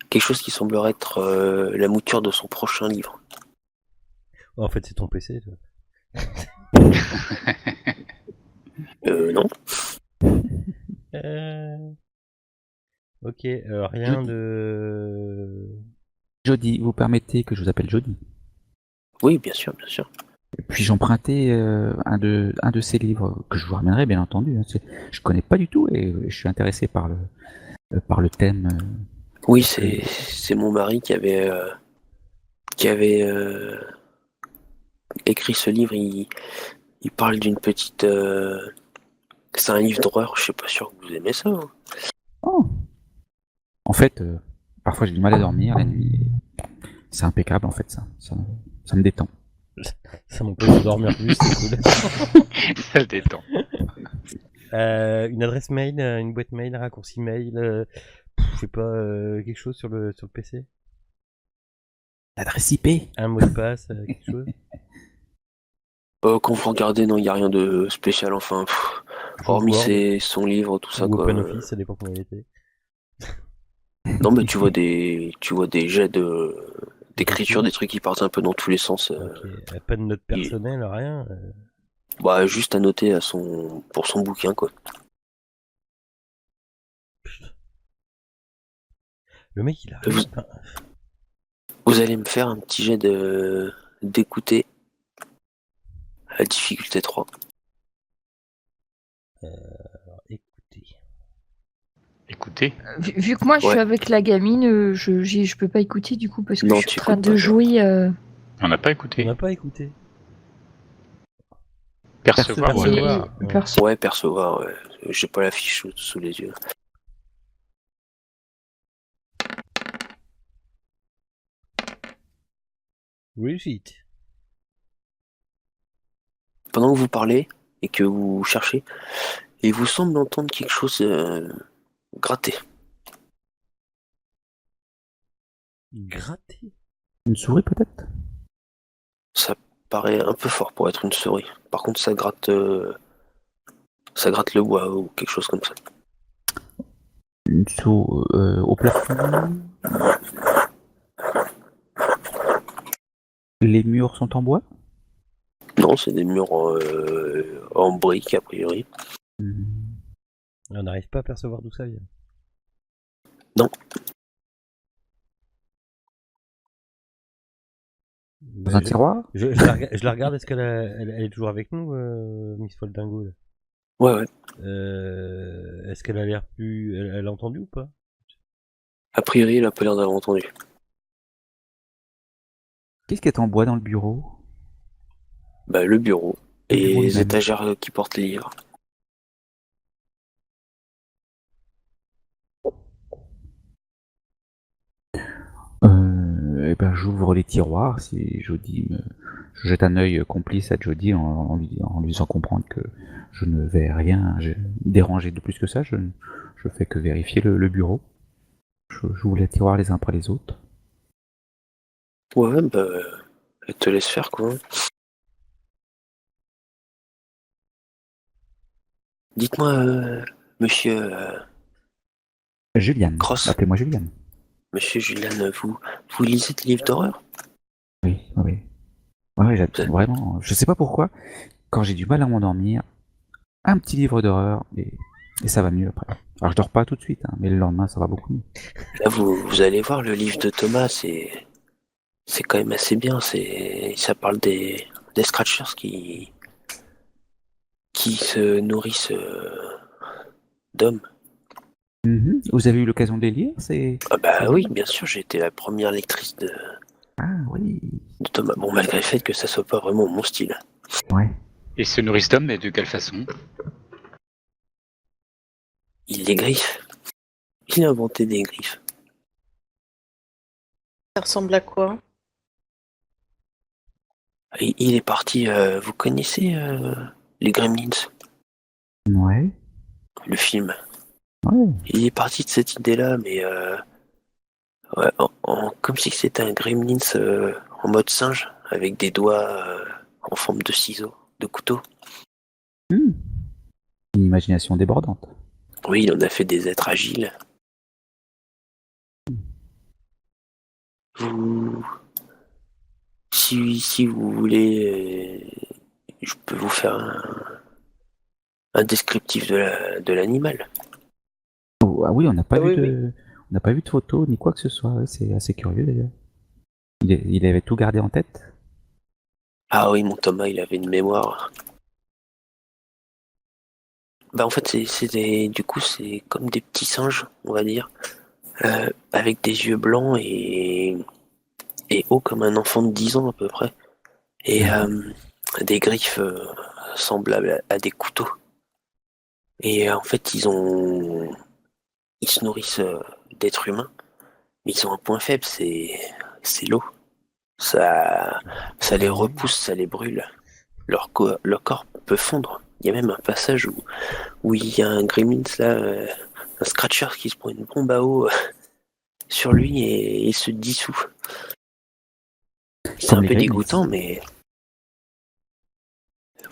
quelque chose qui semblerait être la mouture de son prochain livre. en fait c'est ton PC. toi. Non. Ok, rien de... Jody, vous permettez que je vous appelle Jody? Oui, bien sûr, bien sûr. Puis-je emprunter un de ces livres que je vous ramènerai, bien entendu. Je connais pas du tout et je suis intéressé par le thème. Oui, c'est mon mari qui avait écrit ce livre. Il parle d'une petite. C'est un livre d'horreur. Je suis pas sûr que vous aimez ça. Hein. Oh. En fait, parfois j'ai du mal à dormir la nuit. C'est impeccable en fait ça me détend. Ça m'empêche de dormir plus, c'est cool. Ça le détend. Une adresse mail, une boîte mail, un raccourci mail, je sais pas, quelque chose sur le PC? L'adresse IP. Un mot de passe, quelque chose? Quand vous regardez, non, il y a rien de spécial. Enfin, hormis Word, son livre, tout ça ou quoi. OpenOffice, ça dépend comment il était. Non, mais tu vois des jets d'écriture, des trucs qui partent un peu dans tous les sens. Ok, pas de note personnelle, rien. Bah, juste à noter pour son bouquin, quoi. Le mec, il a... Vous allez me faire un petit jet d'écouter à la difficulté 3. Alors, écoutez. Écoutez. Vu que moi je suis avec la gamine, je peux pas écouter du coup parce que Non, je suis tu en train écoutes de pas, jouer. On n'a pas On écouté. n'a pas écouté. Percevoir. Percevoir. Ouais, percevoir, ouais. J'ai pas la fiche sous les yeux. Réussite. Pendant que vous parlez et que vous cherchez, il vous semble entendre quelque chose gratter. Gratter? Une souris peut-être? Ça paraît un peu fort pour être une souris. Par contre, ça gratte le bois ou quelque chose comme ça. Une souris au plafond? Les murs sont en bois? Non, c'est des murs en briques a priori. On n'arrive pas à percevoir d'où ça vient. Non. Dans un tiroir? Je la regarde, est-ce elle est toujours avec nous, Miss Foldingo là Ouais. Est-ce qu'elle a l'air plus... Elle a entendu ou pas? A priori, elle a pas l'air d'avoir entendu. Qu'est-ce qui est en bois dans le bureau? Bah, le bureau. Le Et bureau les lui-même. étagères qui portent les livres. Eh ben, j'ouvre les tiroirs. Si Jodie je jette un œil complice à Jodie en lui faisant comprendre que je ne vais rien déranger de plus que ça. Je fais que vérifier le bureau. J'ouvre les tiroirs les uns après les autres. Ouais, bah, elle te laisse faire, quoi. Dites-moi, monsieur Juliane. Cross, Appelez-moi Juliane. monsieur Julian, vous lisez des livres d'horreur? Oui, oui. Ouais, j'adore, vraiment. Je sais pas pourquoi. Quand j'ai du mal à m'endormir, un petit livre d'horreur et ça va mieux après. Alors je dors pas tout de suite, hein, mais le lendemain ça va beaucoup mieux. Là, vous allez voir le livre de Thomas, c'est quand même assez bien. Ça parle des Scratchers qui se nourrissent d'hommes. Vous avez eu l'occasion de les lire? Ah bah oui, bien sûr, j'ai été la première lectrice de Oui. Thomas. Bon, malgré le fait que ça soit pas vraiment mon style. Ouais. Et se nourrissent d'hommes, mais de quelle façon? Il les griffe. Il a inventé des griffes. Ça ressemble à quoi? Il est parti. Vous connaissez les Gremlins, Ouais. le film? Ouais. Il est parti de cette idée-là, mais ouais, comme si c'était un Gremlins en mode singe, avec des doigts en forme de ciseaux, de couteau. Une imagination débordante. Oui, il en a fait des êtres agiles. Si vous voulez, je peux vous faire un descriptif de l'animal. Oh, ah oui, on n'a pas Oui, vu on n'a pas vu de photo ni quoi que ce soit. Ouais, c'est assez curieux d'ailleurs. Il avait tout gardé en tête. Ah oui, mon Thomas, il avait une mémoire. Bah en fait, du coup, c'est comme des petits singes, on va dire, avec des yeux blancs et hauts comme un enfant de 10 ans à peu près, et des griffes semblables à des couteaux. Et en fait, ils se nourrissent d'êtres humains, mais ils ont un point faible, c'est l'eau. Ça les repousse, ça les brûle. Leur corps peut fondre. Il y a même un passage où il y a un Gremlins là, un Scratcher qui se prend une bombe à eau sur lui et se dissout. C'est Comme un les peu Gremlins. dégoûtant, mais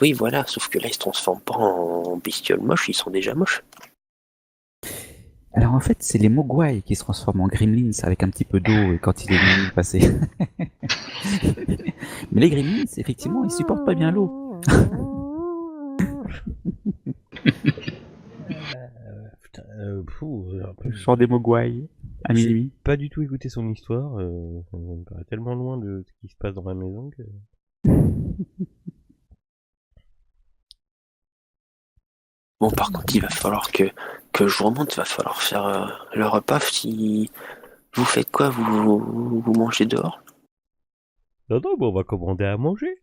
oui, voilà. Sauf que là, ils se transforment pas en bestioles moches, ils sont déjà moches. Alors en fait, c'est les Mogwai qui se transforment en Gremlins avec un petit peu d'eau et quand il est minuit passé. Mais les Gremlins, effectivement, ils supportent pas bien l'eau. Putain, Le chant des Mogwai à J'ai minuit. pas du tout écouté son histoire. Ça me paraît tellement loin de ce qui se passe dans la maison que... Bon, par contre, il va falloir que je vous remonte, il va falloir faire le repas. Si vous faites quoi, vous mangez dehors? Non, bon, on va commander à manger.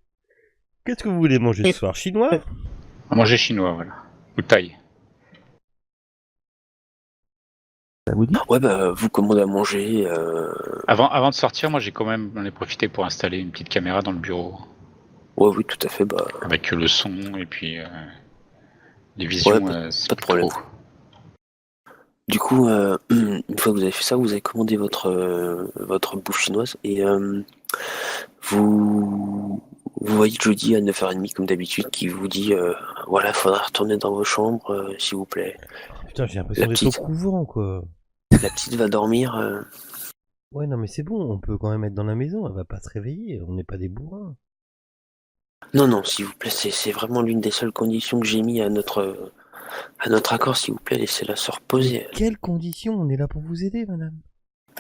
Qu'est-ce que vous voulez manger ce soir? Chinois? À manger chinois, voilà. Ou thaï. Ça vous dit? Ouais, bah, vous commandez à manger. Avant de sortir, moi j'en ai profité pour installer une petite caméra dans le bureau. Ouais, oui, tout à fait. Bah, Avec le son et puis les visions. Ouais, c'est pas de problème. trop. Du coup, une fois que vous avez fait ça, vous avez commandé votre bouffe chinoise et vous voyez Jodie à 9h30 comme d'habitude qui vous dit voilà, faudra retourner dans vos chambres, s'il vous plaît. Putain, j'ai l'impression d'être au couvent, quoi. La petite va dormir. Ouais, non, mais c'est bon, on peut quand même être dans la maison, elle va pas se réveiller, on n'est pas des bourrins. Non, s'il vous plaît, c'est vraiment l'une des seules conditions que j'ai mis à notre accord, s'il vous plaît, laissez-la se reposer. Quelles conditions? On est là pour vous aider, madame.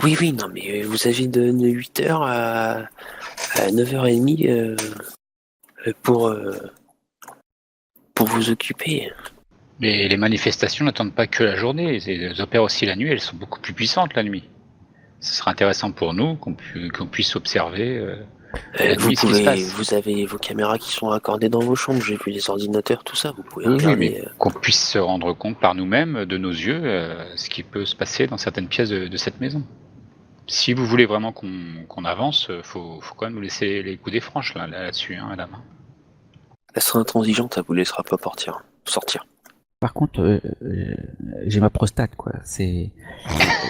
Oui, non, mais vous avez de 8h à À 9h30 pour vous occuper. Mais les manifestations n'attendent pas que la journée, elles opèrent aussi la nuit, elles sont beaucoup plus puissantes la nuit. Ce serait intéressant pour nous qu'on puisse observer la nuit ce qui se passe. Vous avez vos caméras qui sont raccordées dans vos chambres, j'ai vu les ordinateurs, tout ça, vous pouvez Oui, regarder. mais qu'on puisse se rendre compte par nous-mêmes, de nos yeux, ce qui peut se passer dans certaines pièces de cette maison. Si vous voulez vraiment qu'on avance, faut quand même nous laisser les coups des franches là-dessus, hein, madame. Elle sera intransigeante, elle vous laissera pas sortir. Par contre, j'ai ma prostate, quoi. C'est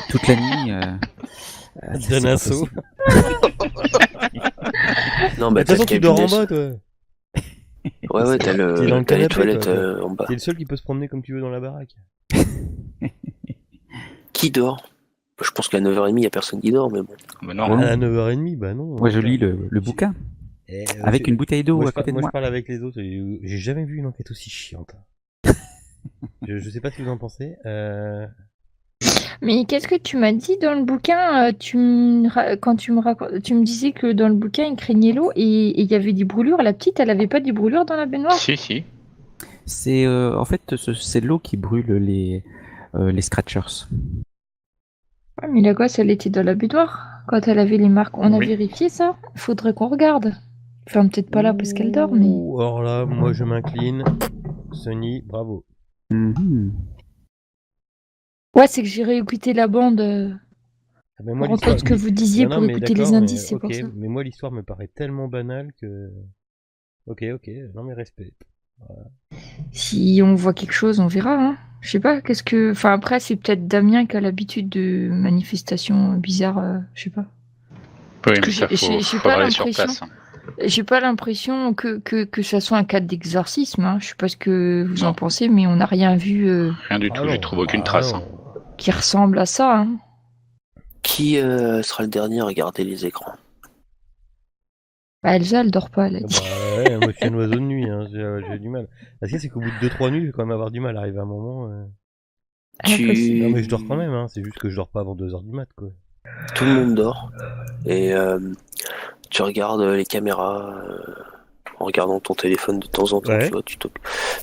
toute la nuit. Tu donnes un saut. Non, De bah toute façon, t'as tu le dors en cabinet. bas, toi. Ouais, T'es t'as dans le les canapé, toilettes toi. en bas. T'es le seul qui peut se promener comme tu veux dans la baraque. Qui dort? Je pense qu'à 9h30, il y a personne qui dort, mais bon. Mais non, Ouais. À 9h30, bah non. Moi, je lis le bouquin avec une bouteille d'eau à côté de moi, moi. je parle avec les autres. J'ai jamais vu une enquête aussi chiante. Je sais pas ce que vous en pensez. Mais qu'est-ce que tu m'as dit dans le bouquin quand tu me disais que dans le bouquin, il craignait l'eau et il y avait des brûlures. La petite, elle avait pas des brûlures dans la baignoire? si. C'est en fait c'est l'eau qui brûle les scratchers. Ouais, mais la gosse, elle était dans la baignoire quand elle avait les marques. On a Oui. vérifié ça? Faudrait qu'on regarde. Enfin, peut-être pas là parce qu'elle dort, mais... Ouh, alors là, moi je m'incline. Sony, bravo. Mhm. Ouais, c'est que j'ai réécouté la bande Ah, mais moi, pour entendre ce que vous disiez, Non, pour mais écouter d'accord, les mais indices, c'est ok, pour ça. mais moi l'histoire me paraît tellement banale que. Ok, non mais respect. Si on voit quelque chose, on verra. Hein. Je sais pas, qu'est-ce que... Enfin, après, c'est peut-être Damien qui a l'habitude de manifestations bizarres, je sais pas. Oui, que mais ça, j'ai faudra pas aller sur l'impression... place. Hein. J'ai pas l'impression que ça soit un cas d'exorcisme. Hein. Je sais pas ce que vous en Non. pensez, mais on n'a rien vu Rien du tout, je trouve aucune trace. Hein. qui ressemble à ça. Hein. Qui sera le dernier à regarder les écrans? Bah, Elsa, elle dort pas, elle a Bah dit. ouais, moi je suis un oiseau de nuit, hein, j'ai du mal. Parce que c'est qu'au bout de 2-3 nuits, je vais quand même avoir du mal à arriver à un moment. Impossible. Non mais je dors quand même, hein, c'est juste que je dors pas avant 2h du mat, quoi. Tout le monde dort. Et tu regardes les caméras en regardant ton téléphone de temps en temps, Ouais. tu vois,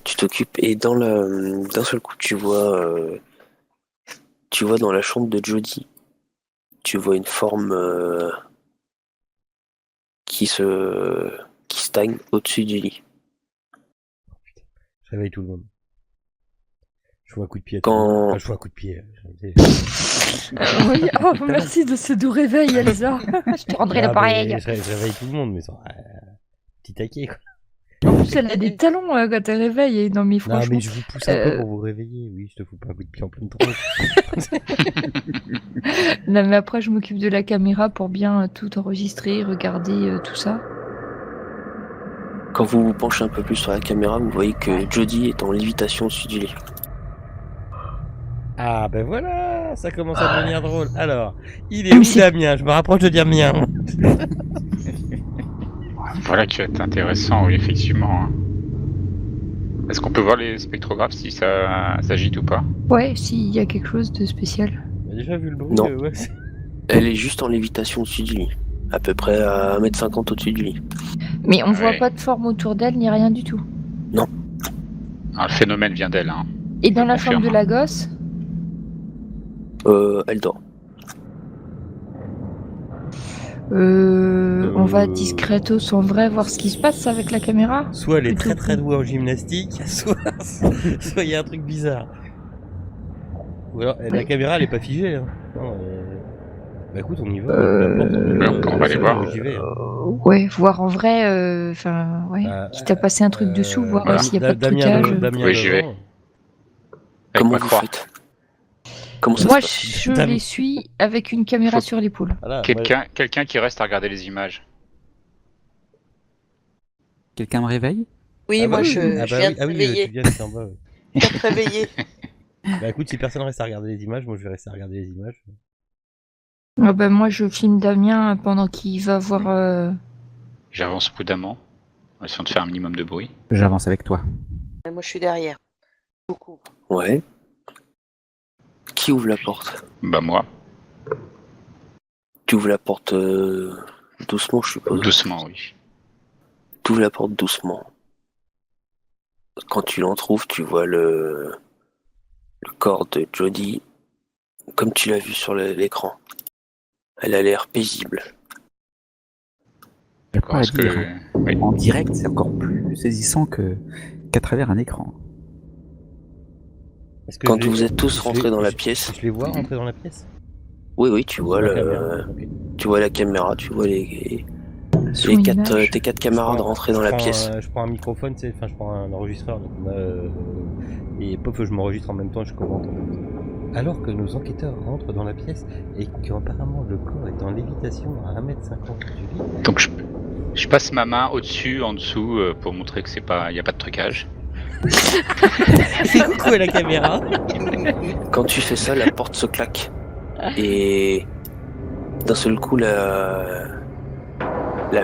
tu t'occupes. Et d'un seul coup, tu vois dans la chambre de Jodie, tu vois une forme qui stagne au-dessus du lit. Je réveille tout le monde. Je fous un coup de pied à tout Quand- le monde. Enfin, je fous un coup de pied. Oui. Oh, merci de ce doux réveil, Elsa. Je te rendrai Ah, l'appareil. mais je réveille tout le monde, mais sans. Petit taquet, quoi. En plus, elle a des talons quand elle réveille. Et non, mais Non, franchement. mais je vous pousse un peu pour vous réveiller. Oui, je te fous pas un coup de pied en pleine tronche. Non, mais après, je m'occupe de la caméra pour bien tout enregistrer, regarder tout ça. Quand vous vous penchez un peu plus sur la caméra, vous voyez que Jodie est en lévitation au-dessus du lit. Ah, ben voilà, ça commence à devenir drôle. Alors, il est Mais où c'est- Damien? Je me rapproche de Damien. Voilà qui va être intéressant, oui, effectivement. Hein. Est-ce qu'on peut voir les spectrographes si ça s'agite ou pas? Ouais, s'il y a quelque chose de spécial. On a déjà vu le bruit. Non. Ouais. Elle est juste en lévitation au-dessus du lit. À peu près à 1m50 au-dessus du lit. Mais on voit Ouais. pas de forme autour d'elle ni rien du tout. Ah, le phénomène vient d'elle. Hein. Et dans Je la chambre confirme. de la gosse, Elle dort. on va discretos en vrai voir ce qui se passe avec la caméra. Soit elle est Plutôt très très que- douée en gymnastique, soit il y a un truc bizarre. Ou alors la Ouais. caméra elle est pas figée. Hein. Non, bah écoute, on y va. on va aller voir. J'y vais. Ouais, voir en vrai, enfin, ouais. Bah, Quitte à passer un truc dessous, voir voilà. s'il n'y a pas de Damien, trucage. Damien Oui, j'y vais. devant. Avec Comment ma vous croix. faites? Comment ça Moi, se passe? je Dame- les suis avec une caméra Faut- sur l'épaule. Voilà, Quelqu'un qui reste à regarder les images. Quelqu'un me réveille? Oui, Ah moi bah je oui. Ah bah viens oui, de ah oui, réveiller. tu viens de en bas. Ouais. Je viens de réveiller. Bah écoute, si personne reste à regarder les images, moi je vais rester à regarder les images. Ah bah, moi, je filme Damien pendant qu'il va voir. J'avance prudemment, en essayant de faire un minimum de bruit. J'avance avec toi. Et moi je suis derrière. Beaucoup. Ouais. Qui ouvre la porte? Bah moi. Tu ouvres la porte Doucement, je suppose. Doucement, oui. Tu ouvres la porte doucement. Quand tu l'entrouves, tu vois le corps de Jodie, comme tu l'as vu sur l'écran. Elle a l'air paisible. Je peux pas Est-ce dire. que... Oui. En direct, c'est encore plus saisissant qu'à travers un écran. Est-ce que Quand je les- vous êtes tous je rentrés les- dans la je- pièce, Je les vois rentrer dans la pièce. oui, tu vois La caméra, ok. tu vois la caméra, tu vois Sur une image. tes quatre camarades rentrer dans la pièce. Je prends un microphone, tu sais, enfin je prends un enregistreur, donc, et pof, je m'enregistre en même temps et je commente. Alors que nos enquêteurs rentrent dans la pièce et qu'apparemment le corps est en lévitation à 1m50 du lit. Donc je passe ma main au-dessus, en dessous, pour montrer que il n'y a pas de trucage. C'est coucou à la caméra. Quand tu fais ça, la porte se claque. Et d'un seul coup, la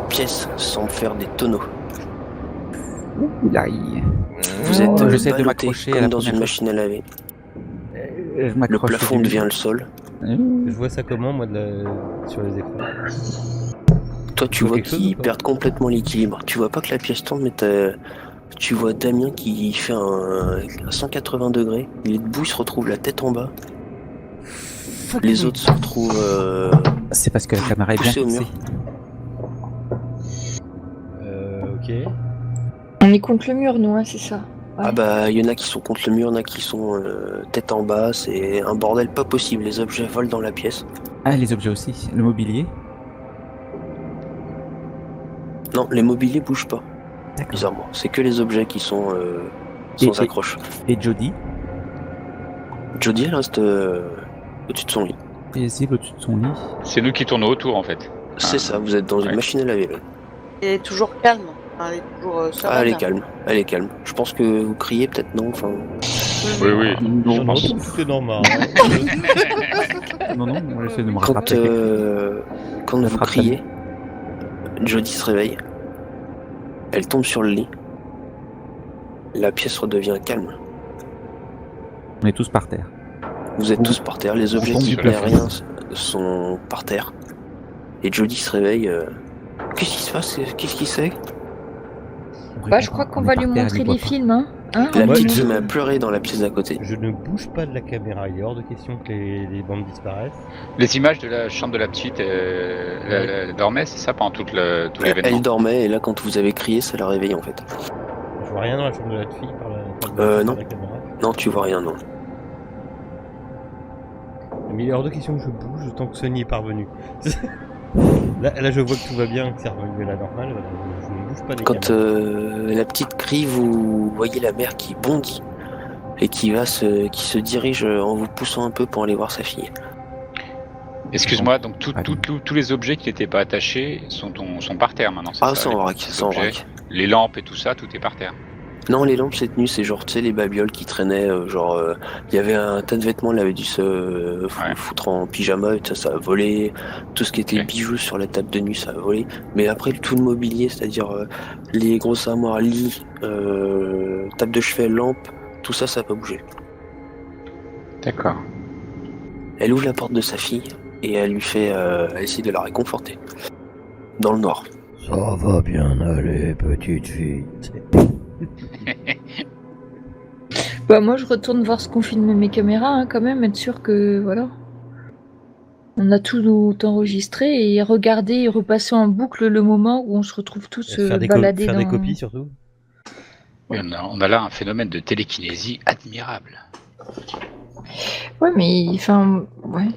pièce semble faire des tonneaux. Là, Vous êtes j'essaie de ballottés m'accrocher à comme la dans première une machine à laver. je Le m'accroche plafond du- devient le sol. Je vois ça comment, moi, sur les écrans. Toi, tu Tu vois vois quelque chose qu'ils ou pas perdent complètement l'équilibre. Tu vois pas que la pièce tourne, mais tu vois Damien qui fait un 180 degrés. Il est debout, il se retrouve la tête en bas. Les autres se retrouvent C'est parce que la caméra est bien poussés au fixée. mur. Ok. On est contre le mur, nous, hein, c'est ça. Ouais. Ah bah, il y en a qui sont contre le mur, il y en a qui sont tête en bas. C'est un bordel pas possible. Les objets volent dans la pièce. Ah, les objets aussi. Le mobilier. Non, les mobiliers bougent pas, D'accord. bizarrement. C'est que les objets qui sont Et- sans accroche. Et Jodie, Jodie, elle reste au-dessus de son lit. paisible au-dessus de son lit. C'est nous qui tournons autour, en fait. C'est ça, vous êtes dans une Ouais. machine à laver là. Elle est toujours calme. Enfin, elle est toujours Ah, sereine. elle est calme, elle est calme. Je pense que vous criez peut-être non, enfin... Oui. Non, pense. c'est normal. Non, moi j'essaie de me Quand, rattraper. quand vous Rattrape criez, Jodie se réveille. Elle tombe sur le lit. La pièce redevient calme. On est tous par terre. Vous êtes On- tous par terre, les objets tombe qui du plaient plafond. rien sont par terre. Et Jodie se réveille. Qu'est-ce qui se passe? Qu'est-ce qui c'est? Bah, je crois qu'on va lui montrer les films, hein. Hein, La Moi, petite je- se met à pleurer dans la pièce d'à côté. Je ne bouge pas de la caméra, il est hors de question que les bandes disparaissent. Les images de la chambre de la petite, elle dormait, c'est ça, pendant tout l'événement? Elle dormait et là quand vous avez crié, ça l'a réveillée en fait. Je vois rien dans la chambre de la fille par non. la caméra. Non, tu vois rien, non. Mais il est hors de question que je bouge tant que Sony est parvenu. là, je vois que tout va bien, que c'est revenu à la normale. Je ne bouge pas des Quand caméras. la petite crie, vous voyez la mère qui bondit et qui se dirige en vous poussant un peu pour aller voir sa fille. Excuse-moi, donc Allez. tous les objets qui n'étaient pas attachés sont par terre maintenant, c'est Ah, ça? c'est en les- vrac, les c'est en objets, vrac. Les lampes et tout ça, tout est par terre. Non, les lampes c'est tenu, c'est genre, tu sais, les babioles qui traînaient, il y avait un tas de vêtements, elle avait dû se Ouais. foutre en pyjama et ça a volé. Tout ce qui était Ok. bijoux sur la table de nuit, ça a volé. Mais après, tout le mobilier, c'est-à-dire les grosses armoires, lits, table de chevet, lampe, tout ça, ça a pas bougé. D'accord. Elle ouvre la porte de sa fille et elle lui fait, elle essaie de la réconforter. Dans le noir. Ça va bien aller, petite fille. Bah, moi, je retourne voir ce qu'on filme mes caméras, hein, quand même, être sûr que, voilà. On a tout enregistré et regarder et repasser en boucle le moment où on se retrouve tous Faire des baladés faire dans... des copies surtout. Oui, on a là un phénomène de télékinésie admirable. Ouais, mais enfin, ouais.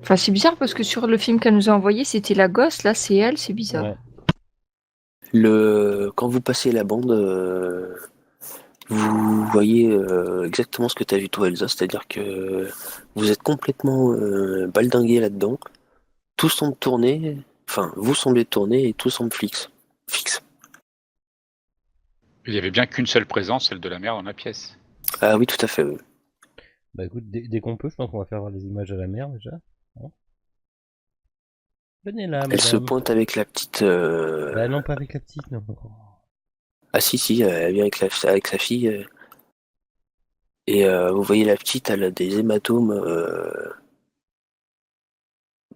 Enfin, c'est bizarre parce que sur le film qu'elle nous a envoyé, c'était la gosse, là, c'est elle, c'est bizarre. Ouais. Quand vous passez la bande, vous voyez exactement ce que tu as vu toi, Elsa, c'est-à-dire que vous êtes complètement baldingué là-dedans. Tout semble tourner, enfin, vous semblez tourner et tout semble fixe. Il y avait bien qu'une seule présence, celle de la mère dans la pièce. Ah oui, tout à fait. Oui. Bah écoute, dès qu'on peut, je pense qu'on va faire voir les images à la mer déjà. Hein. Venez là, Elle se madame. pointe avec la petite. Bah non, pas avec la petite, non. Ah si, elle vient avec sa fille. Et vous voyez la petite, elle a des hématomes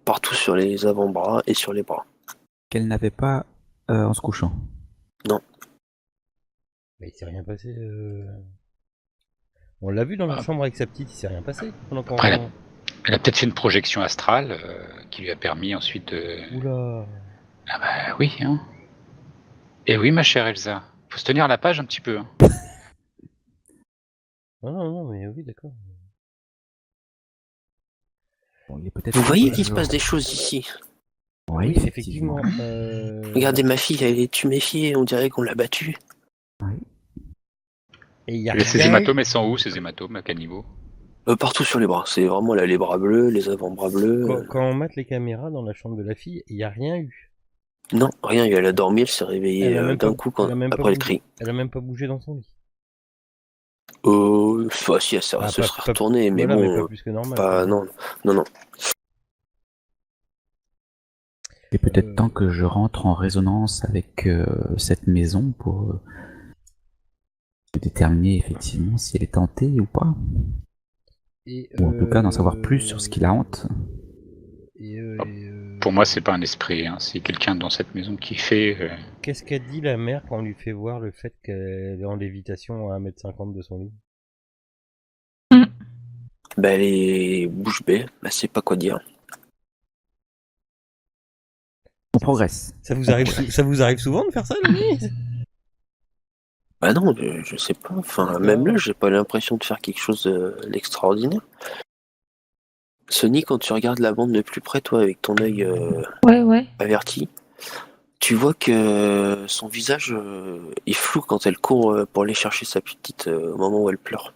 partout sur les avant-bras et sur les bras. qu'elle n'avait pas en se couchant. Mais il s'est rien passé. On l'a vu dans la chambre avec sa petite, il s'est rien passé. Pendant qu'on... Après, elle a peut-être fait une projection astrale qui lui a permis ensuite de... Oula. Ah bah oui, hein. Et oui, ma chère Elsa. Faut se tenir à la page un petit peu. Hein. Non, mais oui, d'accord. Bon, il est peut-être. Vous voyez qu'il se passe des choses ici. Oui, effectivement. Regardez ma fille, elle est tuméfiée, on dirait qu'on l'a battue. Et il y a Ces rien- hématomes, elles sont où, ces hématomes, à quel niveau? Partout sur les bras, c'est vraiment là les bras bleus, les avant-bras bleus. Quand on mate les caméras dans la chambre de la fille, il n'y a rien eu. Non, rien, elle a dormi, elle s'est réveillée Elle a même d'un pas- coup elle a même pas après le bougé. cri. Elle a même pas bougé dans son lit. Enfin, si, elle se Ah, serait retournée, mais voilà, mais bon, pas plus que normal. pas, non. Il est peut-être temps que je rentre en résonance avec cette maison pour déterminer effectivement si elle est hantée ou pas. Ou en tout cas d'en savoir plus sur ce qui la hante. Pour moi, c'est pas un esprit, hein. C'est quelqu'un dans cette maison qui fait... Qu'est-ce qu'a dit la mère quand on lui fait voir le fait qu'elle est en lévitation à 1m50 de son lit? Bah, elle est bouche bée, elle sait pas quoi dire. On progresse. Ça vous arrive souvent de faire ça, Denis? Bah non, je sais pas, enfin, même là, j'ai pas l'impression de faire quelque chose d'extraordinaire. Sony, quand tu regardes la bande de plus près, toi, avec ton œil Ouais. averti, tu vois que son visage est flou quand elle court pour aller chercher sa petite au moment où elle pleure.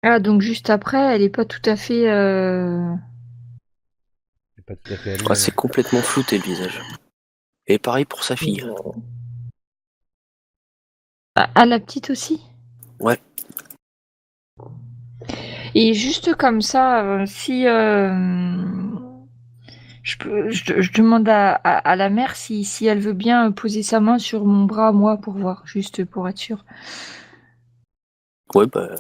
Ah, donc juste après, elle est pas tout à fait. C'est pas tout à fait allumé. Ouais, c'est complètement flouté le visage. Et pareil pour sa fille. Ah, la petite aussi? Ouais. Et juste comme ça, si je demande à la mère si elle veut bien poser sa main sur mon bras, moi, pour voir, juste pour être sûre. Ouais, bah,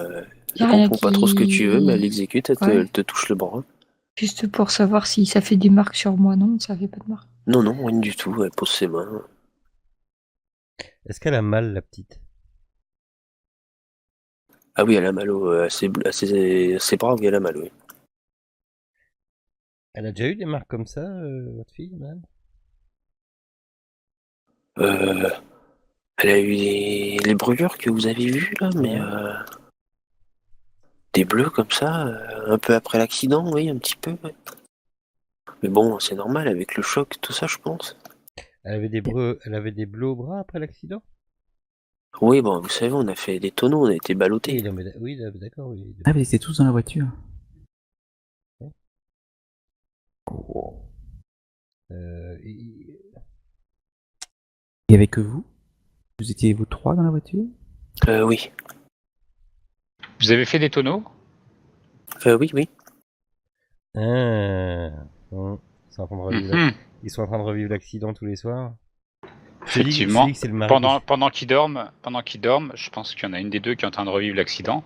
Y a elle rien comprend pas trop ce que tu veux, mais elle qui... exécute, Ouais. elle te touche le bras. Juste pour savoir si ça fait des marques sur moi. Non, ça fait pas de marques. Non, rien du tout, elle pose ses mains. Est-ce qu'elle a mal, la petite? Ah oui, elle a mal à ses bras, oui, elle a mal, oui. Elle a déjà eu des marques comme ça, votre fille, madame? Elle a eu les brûlures que vous avez vues, là, mais des bleus comme ça, un peu après l'accident, oui, un petit peu, ouais. Mais bon, c'est normal, avec le choc, tout ça, je pense. Elle avait des bleus au bras après l'accident? Oui, bon, vous savez, on a fait des tonneaux, on a été ballottés. Oui, d'accord, oui. Ah, mais ils étaient tous dans la voiture. Il y avait que vous? Vous étiez vous trois dans la voiture? Oui. Vous avez fait des tonneaux? Oui. Ah, bon, ils sont en train de revivre l'accident tous les soirs. Effectivement. Je dis que c'est le mari Pendant qu'ils dorment, je pense qu'il y en a une des deux qui est en train de revivre l'accident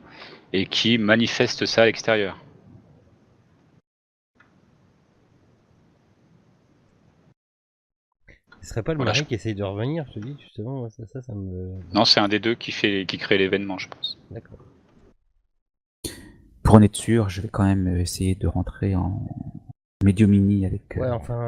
et qui manifeste ça à l'extérieur. Ce serait pas le mari qui essaye de revenir, je te dis, justement, ça me... Non, c'est un des deux qui crée l'événement, je pense. D'accord. Pour en être sûr, je vais quand même essayer de rentrer en médiumini avec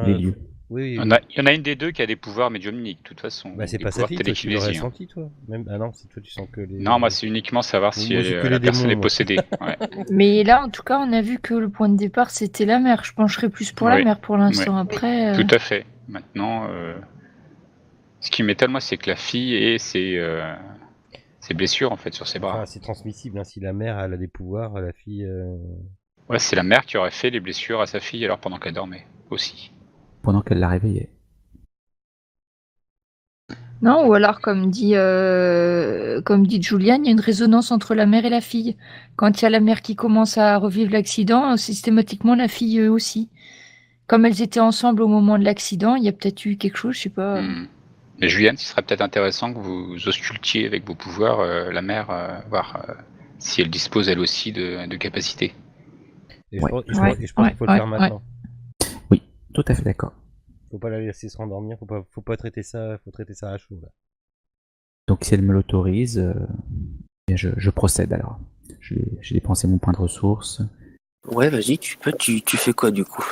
les lieux. Oui. Il y en a une des deux qui a des pouvoirs médiumniques, de toute façon. Bah, c'est des pas sa pouvoirs fille, toi, tu l'aurais télékinésiens. senti, toi. Même... Ah non, c'est toi, tu sens que les... Non, moi, c'est uniquement savoir si Moi, c'est que la les personne démons, est moi. possédée. Ouais. Mais là, en tout cas, on a vu que le point de départ, c'était la mère. Je pencherais plus pour la Oui. mère pour l'instant. Après, Tout à fait. Maintenant, ce qui m'étonne, moi, c'est que la fille ait ses blessures, en fait, sur ses bras. Enfin, c'est transmissible, hein. Si la mère elle a des pouvoirs, la fille... Ouais, c'est la mère qui aurait fait les blessures à sa fille alors pendant qu'elle dormait, aussi. Pendant qu'elle la réveillait. non, ou alors, comme dit Juliane, il y a une résonance entre la mère et la fille. Quand il y a la mère qui commence à revivre l'accident, systématiquement la fille aussi. Comme elles étaient ensemble au moment de l'accident, il y a peut-être eu quelque chose, je sais pas. Mais Juliane, ce serait peut-être intéressant que vous auscultiez avec vos pouvoirs la mère, voir si elle dispose elle aussi de capacités. Et je pense qu'il faut le faire maintenant. Oui, tout à fait d'accord. Faut pas la laisser se rendormir, faut pas traiter ça, faut traiter ça à chaud, là. Donc si elle me l'autorise, bien, je procède alors. J'ai dépensé mon point de ressources. Ouais, vas-y, tu fais quoi du coup?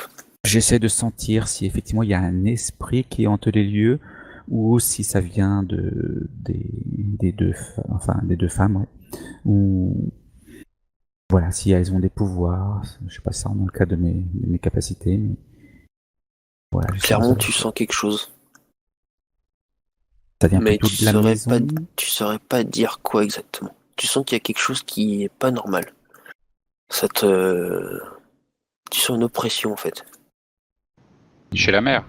J'essaie de sentir si effectivement il y a un esprit qui hante les lieux ou si ça vient des deux femmes, ouais. Ou voilà, si elles ont des pouvoirs. Je sais pas ça dans le cas de mes capacités, mais voilà. j'essaie de Clairement, savoir. tu sens quelque chose. Ça vient Mais plutôt de la maison. tu saurais pas dire quoi exactement. Tu sens qu'il y a quelque chose qui est pas normal. Tu sens une oppression en fait. Chez la mère.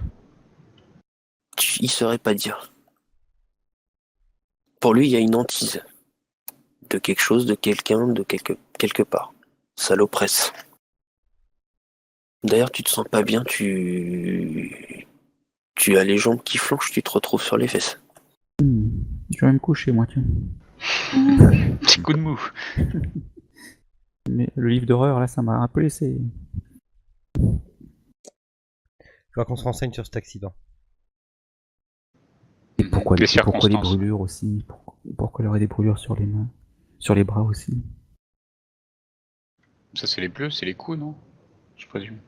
Il saurait pas dire. Pour lui, il y a une hantise de quelque chose, de quelqu'un, de quelque part. Ça l'oppresse. D'ailleurs, tu te sens pas bien, tu as les jambes qui flanchent, tu te retrouves sur les fesses. Je vais me coucher moi, tiens. Petit coup de mou. Mais le livre d'horreur là, ça m'a un peu laissé. Faut qu'on se renseigne sur cet accident. Et pourquoi Les les circonstances. brûlures aussi? Pourquoi il aurait des brûlures sur les mains, sur les bras aussi? Ça, c'est les bleus, c'est les coups, non? Je présume.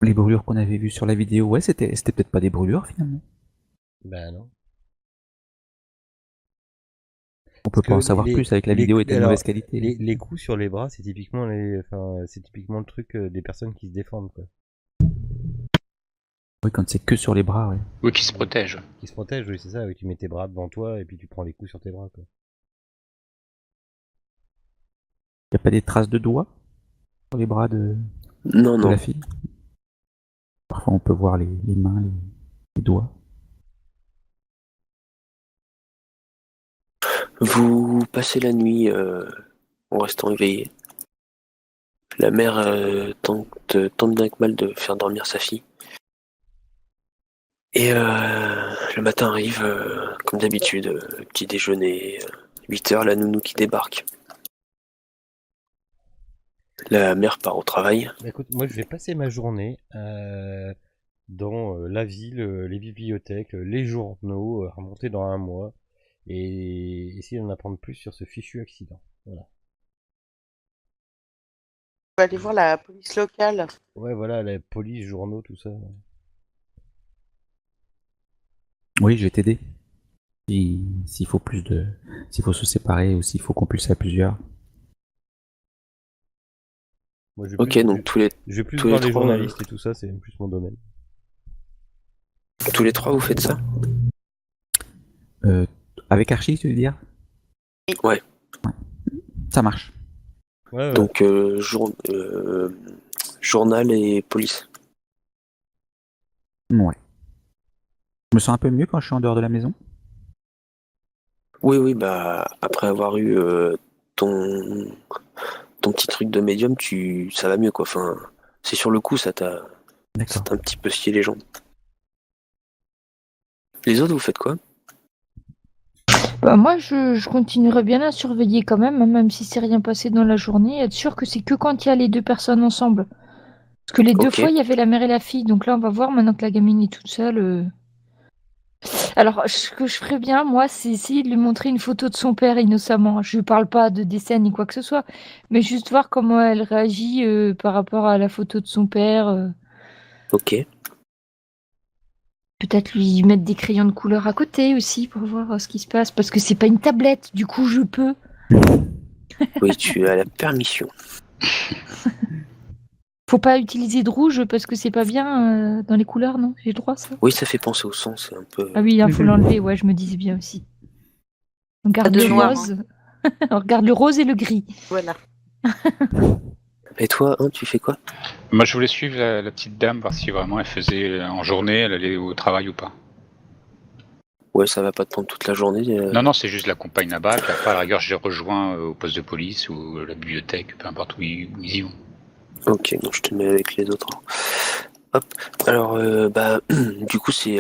Les brûlures qu'on avait vues sur la vidéo, ouais, c'était peut-être pas des brûlures finalement. Ben non. On peut Parce pas en que savoir plus avec la vidéo était de mauvaise qualité. Les coups sur les bras, c'est typiquement c'est typiquement le truc des personnes qui se défendent, quoi. Oui, quand c'est que sur les bras, ouais. Oui, qui se protègent. Qui se protègent, oui, c'est ça. Oui, tu mets tes bras devant toi et puis tu prends les coups sur tes bras, quoi. Y a pas des traces de doigts sur les bras Non, de non. la fille? Parfois on peut voir les mains, les doigts. Vous passez la nuit en restant éveillé. La mère tente bien que mal de faire dormir sa fille. Et le matin arrive, comme d'habitude, petit déjeuner, 8h, la nounou qui débarque. La mère part au travail. Bah, écoute, moi je vais passer ma journée dans la ville, les bibliothèques, les journaux, remonter dans un mois et essayer d'en apprendre plus sur ce fichu accident. Voilà. On va aller voir la police locale. Ouais, voilà, la police, journaux, tout ça. Oui, je vais t'aider. S'il faut s'il faut se séparer ou s'il faut compulser à plusieurs. Moi, je vais Ok, plus, donc je vais plus tous les voir les trois, journalistes et tout ça, c'est plus mon domaine. tous les trois, vous faites ça? Avec Archie, tu veux dire? Ouais. Ça marche. Ouais, ouais. Donc journal et police. Ouais. Je me sens un peu mieux quand je suis en dehors de la maison. Oui, bah après avoir eu ton petit truc de médium, ça va mieux quoi. Enfin, c'est sur le coup, ça t'a D'accord. un petit peu scié les jambes. Les autres, vous faites quoi? Bah, moi, je continuerai bien à surveiller quand même, hein, même si c'est rien passé dans la journée, être sûr que c'est que quand il y a les deux personnes ensemble. Parce que les deux Ok. fois, il y avait la mère et la fille, donc là, on va voir maintenant que la gamine est toute seule. Alors, ce que je ferais bien, moi, c'est essayer de lui montrer une photo de son père innocemment. Je lui parle pas de décès ni quoi que ce soit, mais juste voir comment elle réagit par rapport à la photo de son père. Ok. Peut-être lui mettre des crayons de couleur à côté aussi pour voir ce qui se passe, parce que c'est pas une tablette, du coup, je peux. Oui, tu as la permission. Faut pas utiliser de rouge parce que c'est pas bien dans les couleurs, non? J'ai le droit, ça? Oui, ça fait penser au sang, c'est un peu. Ah oui, il faut l'enlever, ouais, je me disais bien aussi. On garde de le noir, rose. On regarde le rose et le gris. Voilà. Et toi, hein, tu fais quoi? Moi, je voulais suivre la petite dame, voir si vraiment elle faisait en journée, elle allait au travail ou pas. Ouais, ça va pas te prendre toute la journée. Non, c'est juste la compagne là-bas, puis après, à la rigueur, je les rejoins au poste de police ou à la bibliothèque, peu importe où ils y vont. Ok, donc je te mets avec les autres. Hop. Alors, bah, du coup, c'est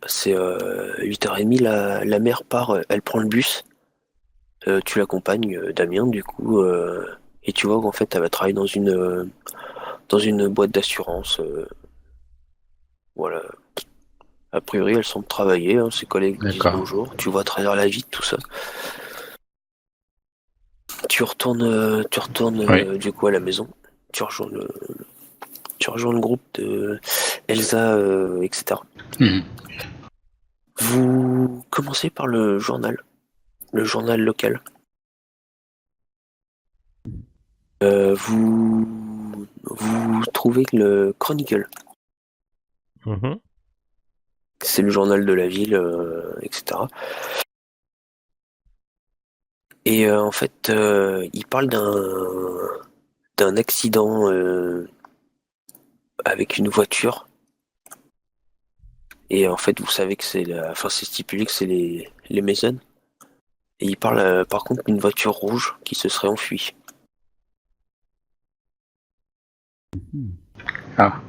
8h30, la mère part, elle prend le bus. Tu l'accompagnes, Damien, du coup, et tu vois qu'en fait, elle va travailler dans une boîte d'assurance. Voilà. A priori, elle semble travailler, hein, ses collègues lui disent D'accord. bonjour, tu vois à travers la vitre, tout ça. Tu retournes Oui. du coup à la maison, tu rejoins le groupe de Elsa, etc. Mhm. Vous commencez par le journal local. Vous trouvez le Chronicle. Mhm. C'est le journal de la ville, etc. Et en fait, il parle d'un accident avec une voiture. Et en fait, vous savez que c'est stipulé que c'est les Mason. Et il parle par contre d'une voiture rouge qui se serait enfuie. Ah,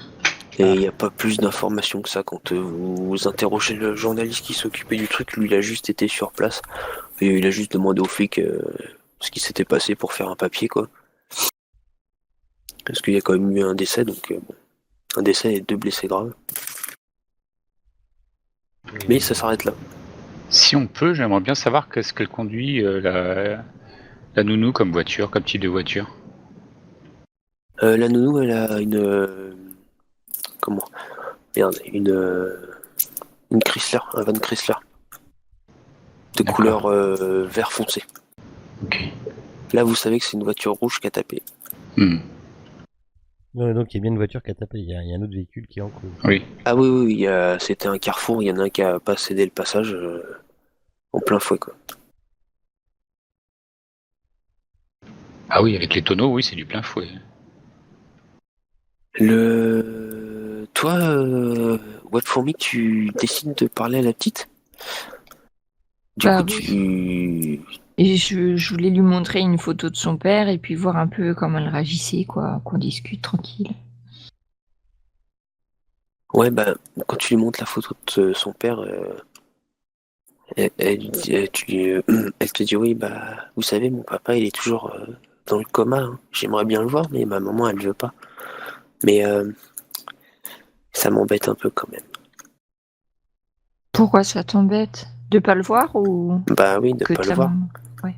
Et il n'y a pas plus d'informations que ça quand vous interrogez le journaliste qui s'occupait du truc. Lui, il a juste été sur place. Et il a juste demandé aux flics ce qui s'était passé pour faire un papier, quoi. Parce qu'il y a quand même eu un décès, donc bon. Un décès et 2 blessés graves. Mais ça s'arrête là. si on peut, j'aimerais bien savoir qu'est-ce qu'elle conduit la nounou comme voiture, comme type de voiture. La nounou, elle a comment Merde, une Chrysler, un van Chrysler. De D'accord. couleur vert foncé. Ok. Là, vous savez que c'est une voiture rouge qui a tapé. Hmm. Ouais, donc il y a bien une voiture qui a tapé, il y a un autre véhicule qui est en cause. Oui. Ah oui, c'était un carrefour, il y en a un qui a pas cédé le passage en plein fouet, quoi. Ah oui, avec les tonneaux, oui, c'est du plein fouet. Toi, What For Me, tu décides de parler à la petite? Du Bah coup, oui. Et je voulais lui montrer une photo de son père et puis voir un peu comment elle réagissait, quoi, qu'on discute tranquille. Ouais, bah, quand tu lui montres la photo de son père, elle te dit oui, bah, vous savez, mon papa, il est toujours dans le coma, hein. J'aimerais bien le voir, mais ma maman, elle veut pas. Mais ça m'embête un peu quand même. Pourquoi ça t'embête? De pas le voir ou Bah oui, de que pas le ta voir. maman? Ouais.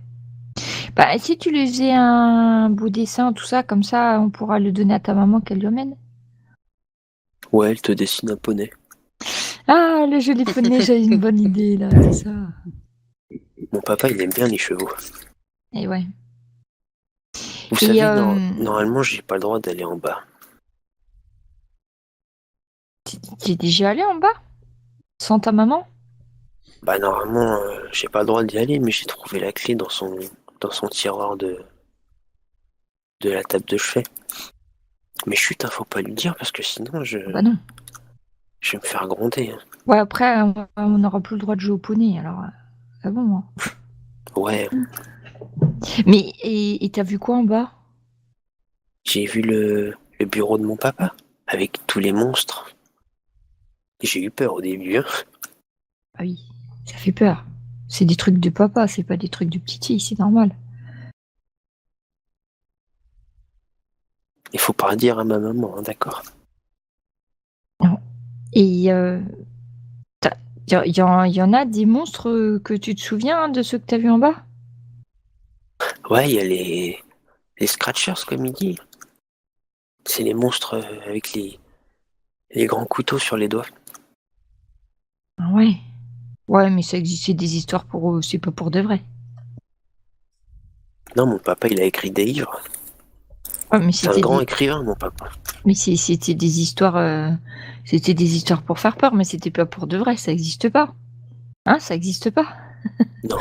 Bah, et si tu lui faisais un beau dessin, tout ça, comme ça, on pourra le donner à ta maman qu'elle lui emmène. Ouais, elle te dessine un poney. Ah, le joli poney, j'ai une bonne idée, là, c'est ça. Mon papa, il aime bien les chevaux. Et ouais. Vous Et, savez, normalement, j'ai pas le droit d'aller en bas. t'es déjà allé en bas? Sans ta maman? Bah normalement, j'ai pas le droit d'y aller, mais j'ai trouvé la clé dans son tiroir de la table de chevet. Mais chut, hein, faut pas lui dire parce que sinon Bah non. je vais me faire gronder, hein. Ouais, après, on n'aura plus le droit de jouer au poney, alors. Ah bon, hein. Ouais, Mais, et t'as vu quoi en bas? j'ai vu le bureau de mon papa avec tous les monstres. J'ai eu peur au début, hein. Ah oui, ça fait peur. C'est des trucs de papa, c'est pas des trucs de petite fille, c'est normal. Il faut pas dire à ma maman, hein, d'accord. Et il y en a des monstres que tu te souviens de ceux que t'as vus en bas? Ouais, il y a les Scratchers, comme il dit. C'est les monstres avec les grands couteaux sur les doigts. Ah ouais. Ouais, mais ça existait des histoires pour eux, c'est pas pour de vrai. Non, mon papa, il a écrit des livres. Ouais, mais C'est un c'était grand des... écrivain, mon papa. Mais c'était des histoires, c'était des histoires pour faire peur, mais c'était pas pour de vrai, ça existe pas. Hein, ça existe pas. Non,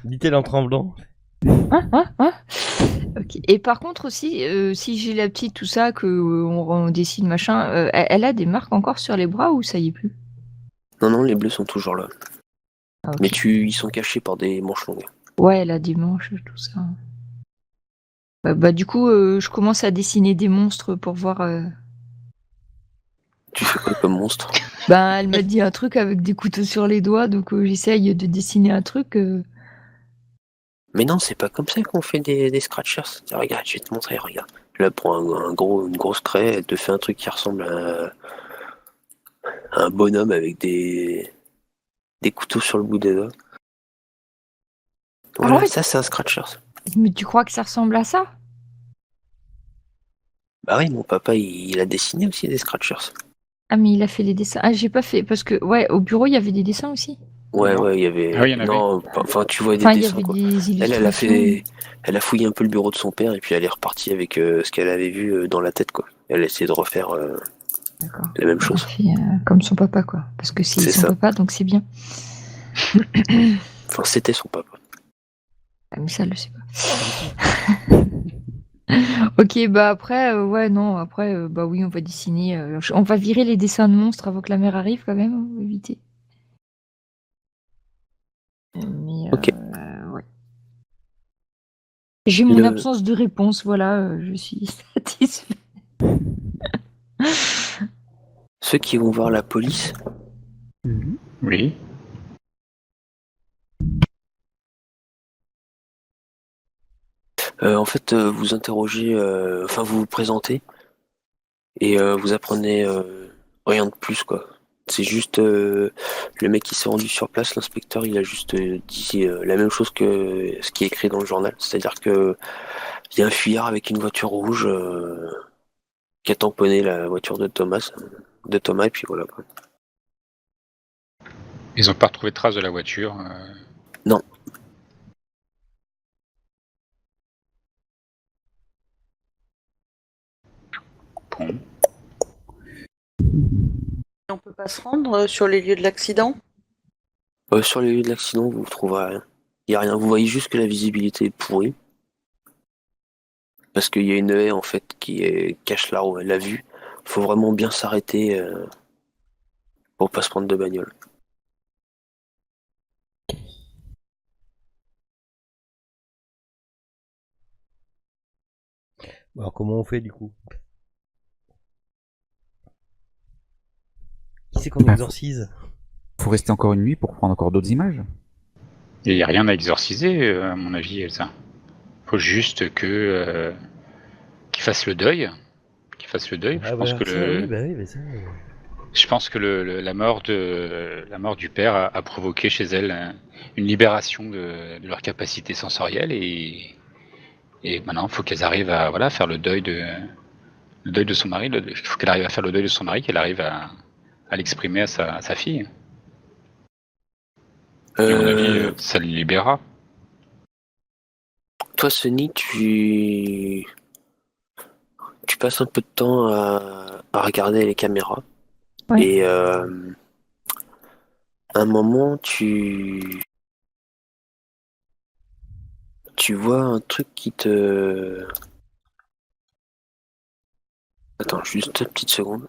Dit-elle en tremblant. Hein. Ok. Et par contre aussi, si j'ai la petite, tout ça, que on dessine machin, elle a des marques encore sur les bras ou ça y est plus? non, les bleus sont toujours là. Ah, ok. Mais ils sont cachés par des manches longues. Ouais, elle a des manches, tout ça. Bah, du coup, je commence à dessiner des monstres pour voir. Tu fais quoi comme monstre? Ben, elle m'a dit un truc avec des couteaux sur les doigts, donc j'essaye de dessiner un truc. Mais non, c'est pas comme ça qu'on fait des Scratchers. Tiens, regarde, je vais te montrer, regarde. Là, pour une grosse craie, elle te fait un truc qui ressemble à un bonhomme avec des couteaux sur le bout des doigts. Voilà, Ah ouais, ça c'est un scratcher. mais tu crois que ça ressemble à ça? Bah oui, mon papa, il a dessiné aussi des scratchers. Ah, mais il a fait les dessins. Ah, j'ai pas fait. Parce que, ouais, au bureau, il y avait des dessins aussi. Ouais, Non. ouais, il y avait. Ah oui, il y en avait. Non, enfin, tu vois des Enfin, il y dessins, avait quoi. des Elle a illustrations. elle a fouillé un peu le bureau de son père et puis elle est repartie avec ce qu'elle avait vu dans la tête, quoi. Elle a essayé de refaire D'accord. la même Il a chose. fait comme son papa, quoi. Parce que c'est C'est son ça. papa, donc c'est bien. Enfin, c'était son papa. Ah, mais ça, je le sais pas. Ok, bah après, ouais, non, après, bah oui, on va dessiner. On va virer les dessins de monstres avant que la mère arrive, quand même, on va éviter. Mais, Ok. ouais. J'ai mon Le, absence de réponse, voilà, je suis satisfaite. ceux qui vont voir la police, Oui. en fait, vous interrogez, enfin, vous vous présentez et vous apprenez rien de plus, quoi. C'est juste le mec qui s'est rendu sur place, l'inspecteur, il a juste dit la même chose que ce qui est écrit dans le journal. C'est-à-dire que il y a un fuyard avec une voiture rouge qui a tamponné la voiture de Thomas, et puis voilà, quoi. Ils ont pas retrouvé de traces de la voiture. Non. Bon. Et on peut pas se rendre sur les lieux de l'accident? Sur les lieux de l'accident, vous ne trouverez rien. Il n'y a rien. Vous voyez juste que la visibilité est pourrie. Parce qu'il y a une haie en fait cache la vue. Faut vraiment bien s'arrêter pour pas se prendre de bagnole. Alors comment on fait du coup? Qui c'est qu'on Bah, exorcise? Faut rester encore une nuit pour prendre encore d'autres images. Il n'y a rien à exorciser, à mon avis, Elsa. Faut juste qu'il fasse le deuil. Qu'il fasse le deuil. Ah bah ça, oui, bah oui, mais ça... Je pense que la mort du père a provoqué chez elle une libération de leur capacité sensorielle et maintenant il faut qu'elles arrivent à voilà faire le deuil de son mari. Il faut qu'elle arrive à faire le deuil de son mari, qu'elle arrive à l'exprimer à sa fille. Et à mon avis, ça le libérera. Toi, Sony, tu passes un peu de temps à regarder les caméras. Ouais. Et à un moment, tu vois un truc qui te... Attends, juste une petite seconde.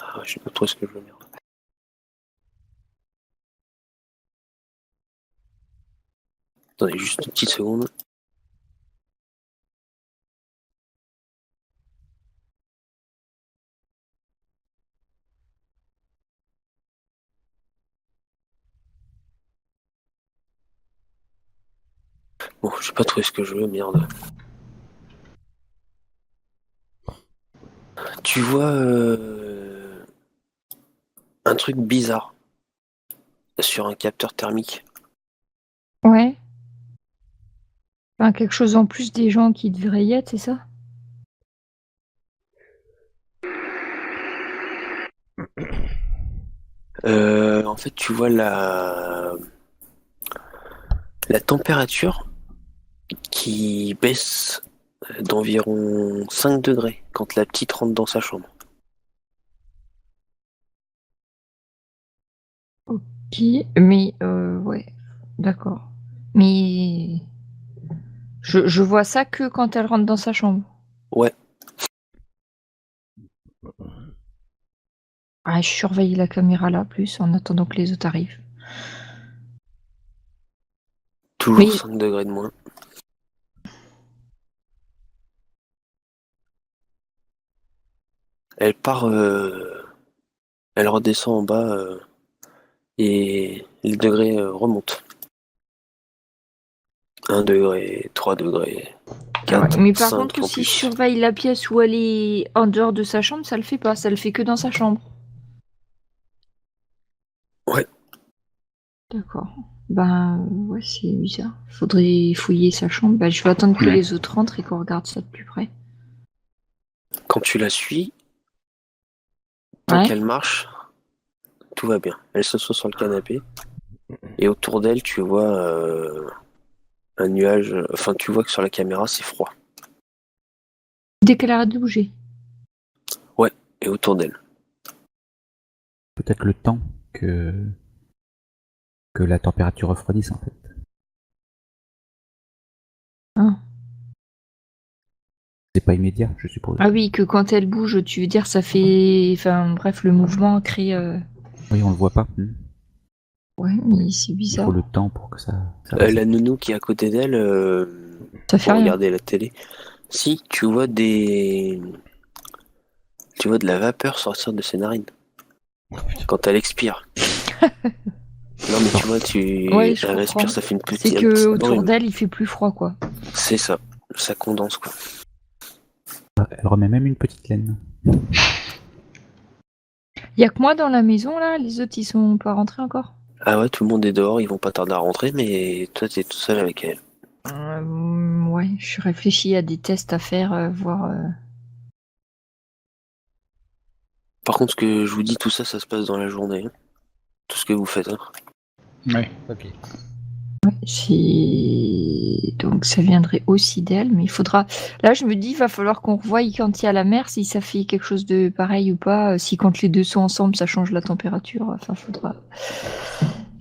Ah, je sais pas trop ce que je veux dire. Attendez, juste une petite seconde. Bon, je sais pas trouvé ce que je veux, merde. Tu vois un truc bizarre sur un capteur thermique. Ouais. Enfin, quelque chose en plus des gens qui devraient y être, c'est ça? En fait, tu vois la température qui baisse d'environ 5 degrés quand la petite rentre dans sa chambre. Ok, mais ouais, d'accord. Mais je vois ça que quand elle rentre dans sa chambre. Ouais, Ah, je surveille la caméra là, plus, en attendant que les autres arrivent. toujours Mais 5 degrés de moins. Elle part Elle redescend en bas et les degrés remontent. 1 degré, 3 degrés, Ah 4, ouais. Mais par 5 contre, en si je plus. surveille la pièce où elle est en dehors de sa chambre, ça le fait pas. Ça le fait que dans sa chambre. Ouais. D'accord. Ben ouais, c'est bizarre. Faudrait fouiller sa chambre. Ben, je vais attendre que Ouais. les autres rentrent et qu'on regarde ça de plus près. Quand tu la suis, tant Ouais. qu'elle marche, tout va bien. Elle s'assoit sur le canapé et autour d'elle, tu vois un nuage. Enfin, tu vois que sur la caméra, c'est froid. Dès qu'elle arrête de bouger. Ouais, et autour d'elle. Peut-être le temps que la température refroidisse en fait. Ah. C'est pas immédiat, je suppose. Ah oui, que quand elle bouge, tu veux dire, ça fait. Enfin, bref, le mouvement crée. Oui, on le voit pas. Ouais, mais c'est Il bizarre. faut le temps pour que ça La nounou qui est à côté d'elle, Ça fait pour rien. regarder la télé. Si, tu vois de la vapeur sortir de ses narines. Quand elle expire. Non mais tu vois, Ouais, je elle comprends. respire, ça fait une C'est petite, un que petit autour brume. d'elle, il fait plus froid, quoi. C'est ça, ça condense quoi. Elle remet même une petite laine. Y a que moi dans la maison, là. Les autres, ils sont pas rentrés encore. Ah ouais, tout le monde est dehors, ils vont pas tarder à rentrer, mais toi t'es tout seul avec elle. Ouais, je réfléchis à des tests à faire, voir. Par contre, ce que je vous dis, tout ça, ça se passe dans la journée. Hein. Tout ce que vous faites. Hein. Ouais. Ok. Donc ça viendrait aussi d'elle, mais il faudra. Là, je me dis, il va falloir qu'on revoie quand il y a la mer, si ça fait quelque chose de pareil ou pas. Si quand les deux sont ensemble, ça change la température. Enfin, faudra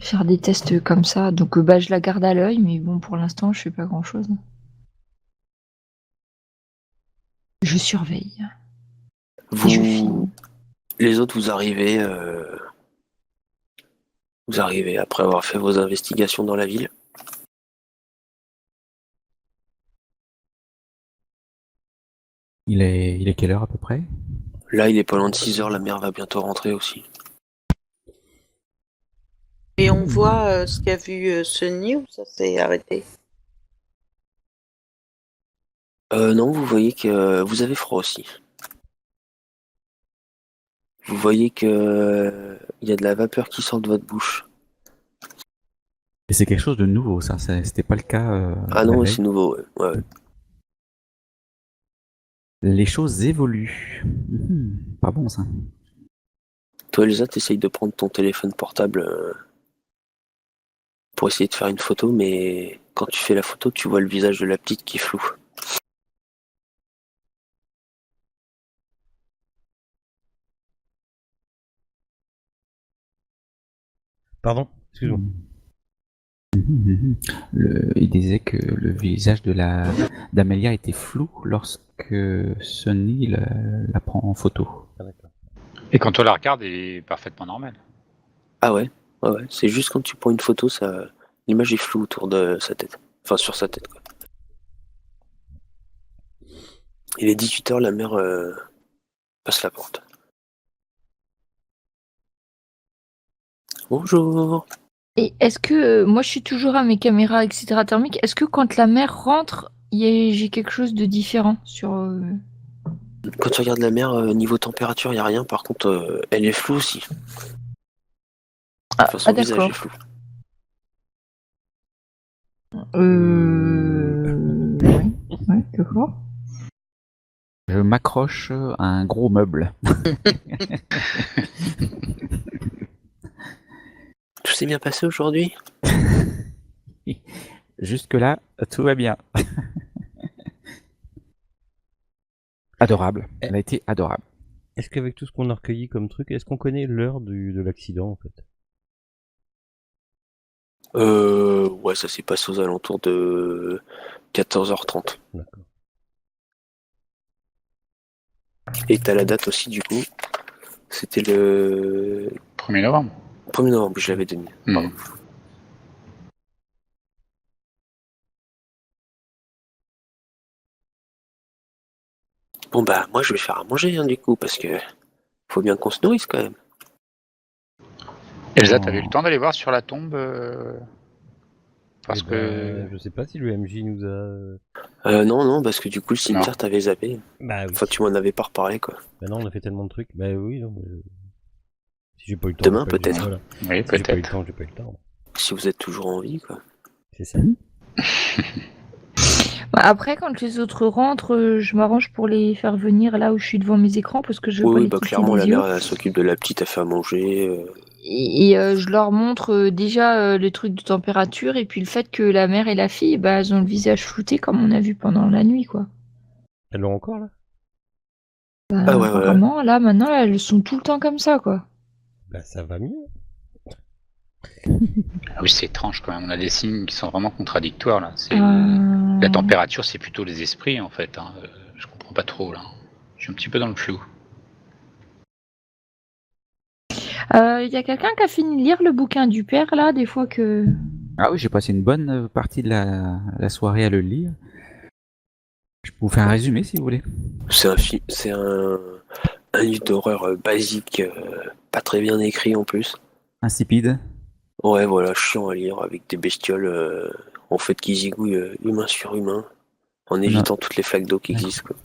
faire des tests comme ça. Donc, bah, je la garde à l'œil, mais bon, pour l'instant, je fais pas grand-chose. Je surveille. Et je filme. Les autres, vous arrivez après avoir fait vos investigations dans la ville. Il est quelle heure à peu près? Là, il est pas loin de 6 heures, la mère va bientôt rentrer aussi. Et on voit ce qu'a vu Sunny ou ça s'est arrêté? Non, vous voyez que vous avez froid aussi. Vous voyez que il y a de la vapeur qui sort de votre bouche. Et c'est quelque chose de nouveau, ça. C'était pas le cas. Ah la non, veille. c'est nouveau. Ouais. Les choses évoluent. Pas bon ça. Toi, Elsa, t'essayes de prendre ton téléphone portable pour essayer de faire une photo, mais quand tu fais la photo, tu vois le visage de la petite qui est flou. Pardon, excuse-moi. Il disait que le visage d'Amélia était flou lorsque Sonny la prend en photo. Ah, d'accord. Et quand on la regarde, elle est parfaitement normale. Ah ouais. C'est juste quand tu prends une photo, l'image est floue autour de sa tête. Enfin, sur sa tête, quoi. Il est 18 h, la mère passe la porte. Bonjour. Et est-ce que moi, je suis toujours à mes caméras, etc. thermiques. Est-ce que quand la mer rentre, j'ai quelque chose de différent sur. Quand tu regardes la mer, niveau température, il n'y a rien. Par contre, elle est floue aussi. Enfin, son visage est D'accord. flou. Ouais, d'accord. Je m'accroche à un gros meuble. Tout s'est bien passé aujourd'hui? Jusque-là, tout va bien. Adorable. Elle a été adorable. Est-ce qu'avec tout ce qu'on a recueilli comme truc, est-ce qu'on connaît l'heure de l'accident en fait? Ouais, ça s'est passé aux alentours de 14h30. D'accord. Et t'as la date aussi, du coup. C'était le 1er novembre. 1er novembre, je l'avais donné. Hmm. Bon bah, moi je vais faire à manger, hein, du coup, parce que faut bien qu'on se nourrisse quand même. Elsa, t'avais eu le temps d'aller voir sur la tombe Parce Eh que. ben, je sais pas si le MJ nous a. Non, parce que du coup, le cimetière, t'avais zappé. Bah oui. Enfin, tu m'en avais pas reparlé, quoi. Bah non, on a fait tellement de trucs. Bah oui, non. Si j'ai pas eu le temps. Demain, j'ai pas eu le peut-être. temps, voilà. Oui, Si j'ai pas eu le peut-être. temps, j'ai pas eu le temps. Si vous êtes toujours en vie, quoi. C'est ça. Bah, après, quand les autres rentrent, je m'arrange pour les faire venir là où je suis devant mes écrans parce que je veux pas Oui, les bah quitter clairement, des la yeux. mère, elle s'occupe de la petite, elle fait à manger. Et je leur montre déjà le truc de température et puis le fait que la mère et la fille, bah, elles ont le visage flouté comme on a vu pendant la nuit, quoi. Elles l'ont encore là? Bah, Ah ouais. apparemment, là, maintenant, elles sont tout le temps comme ça, quoi. Bah ça va mieux. Ah oui, c'est étrange quand même. On a des signes qui sont vraiment contradictoires là. C'est Euh, la température, c'est plutôt les esprits en fait. Hein. Je comprends pas trop là. Je suis un petit peu dans le flou. y a quelqu'un qui a fini de lire le bouquin du père, là, des fois que... Ah oui, j'ai passé une bonne partie de la soirée à le lire. Je peux vous faire un résumé si vous voulez. C'est un film, c'est un livre d'horreur basique, pas très bien écrit en plus. Insipide. Ouais, voilà, chiant à lire avec des bestioles en fait qui zigouillent humain sur humain en évitant toutes les flaques d'eau qui existent, quoi.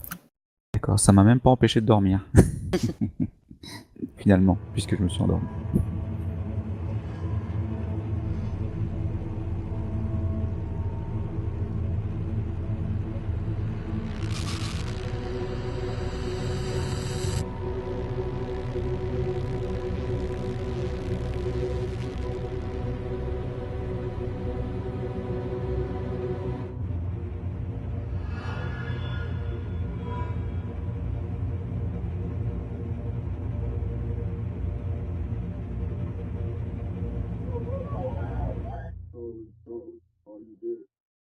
D'accord, ça m'a même pas empêché de dormir. Finalement, puisque je me suis endormi.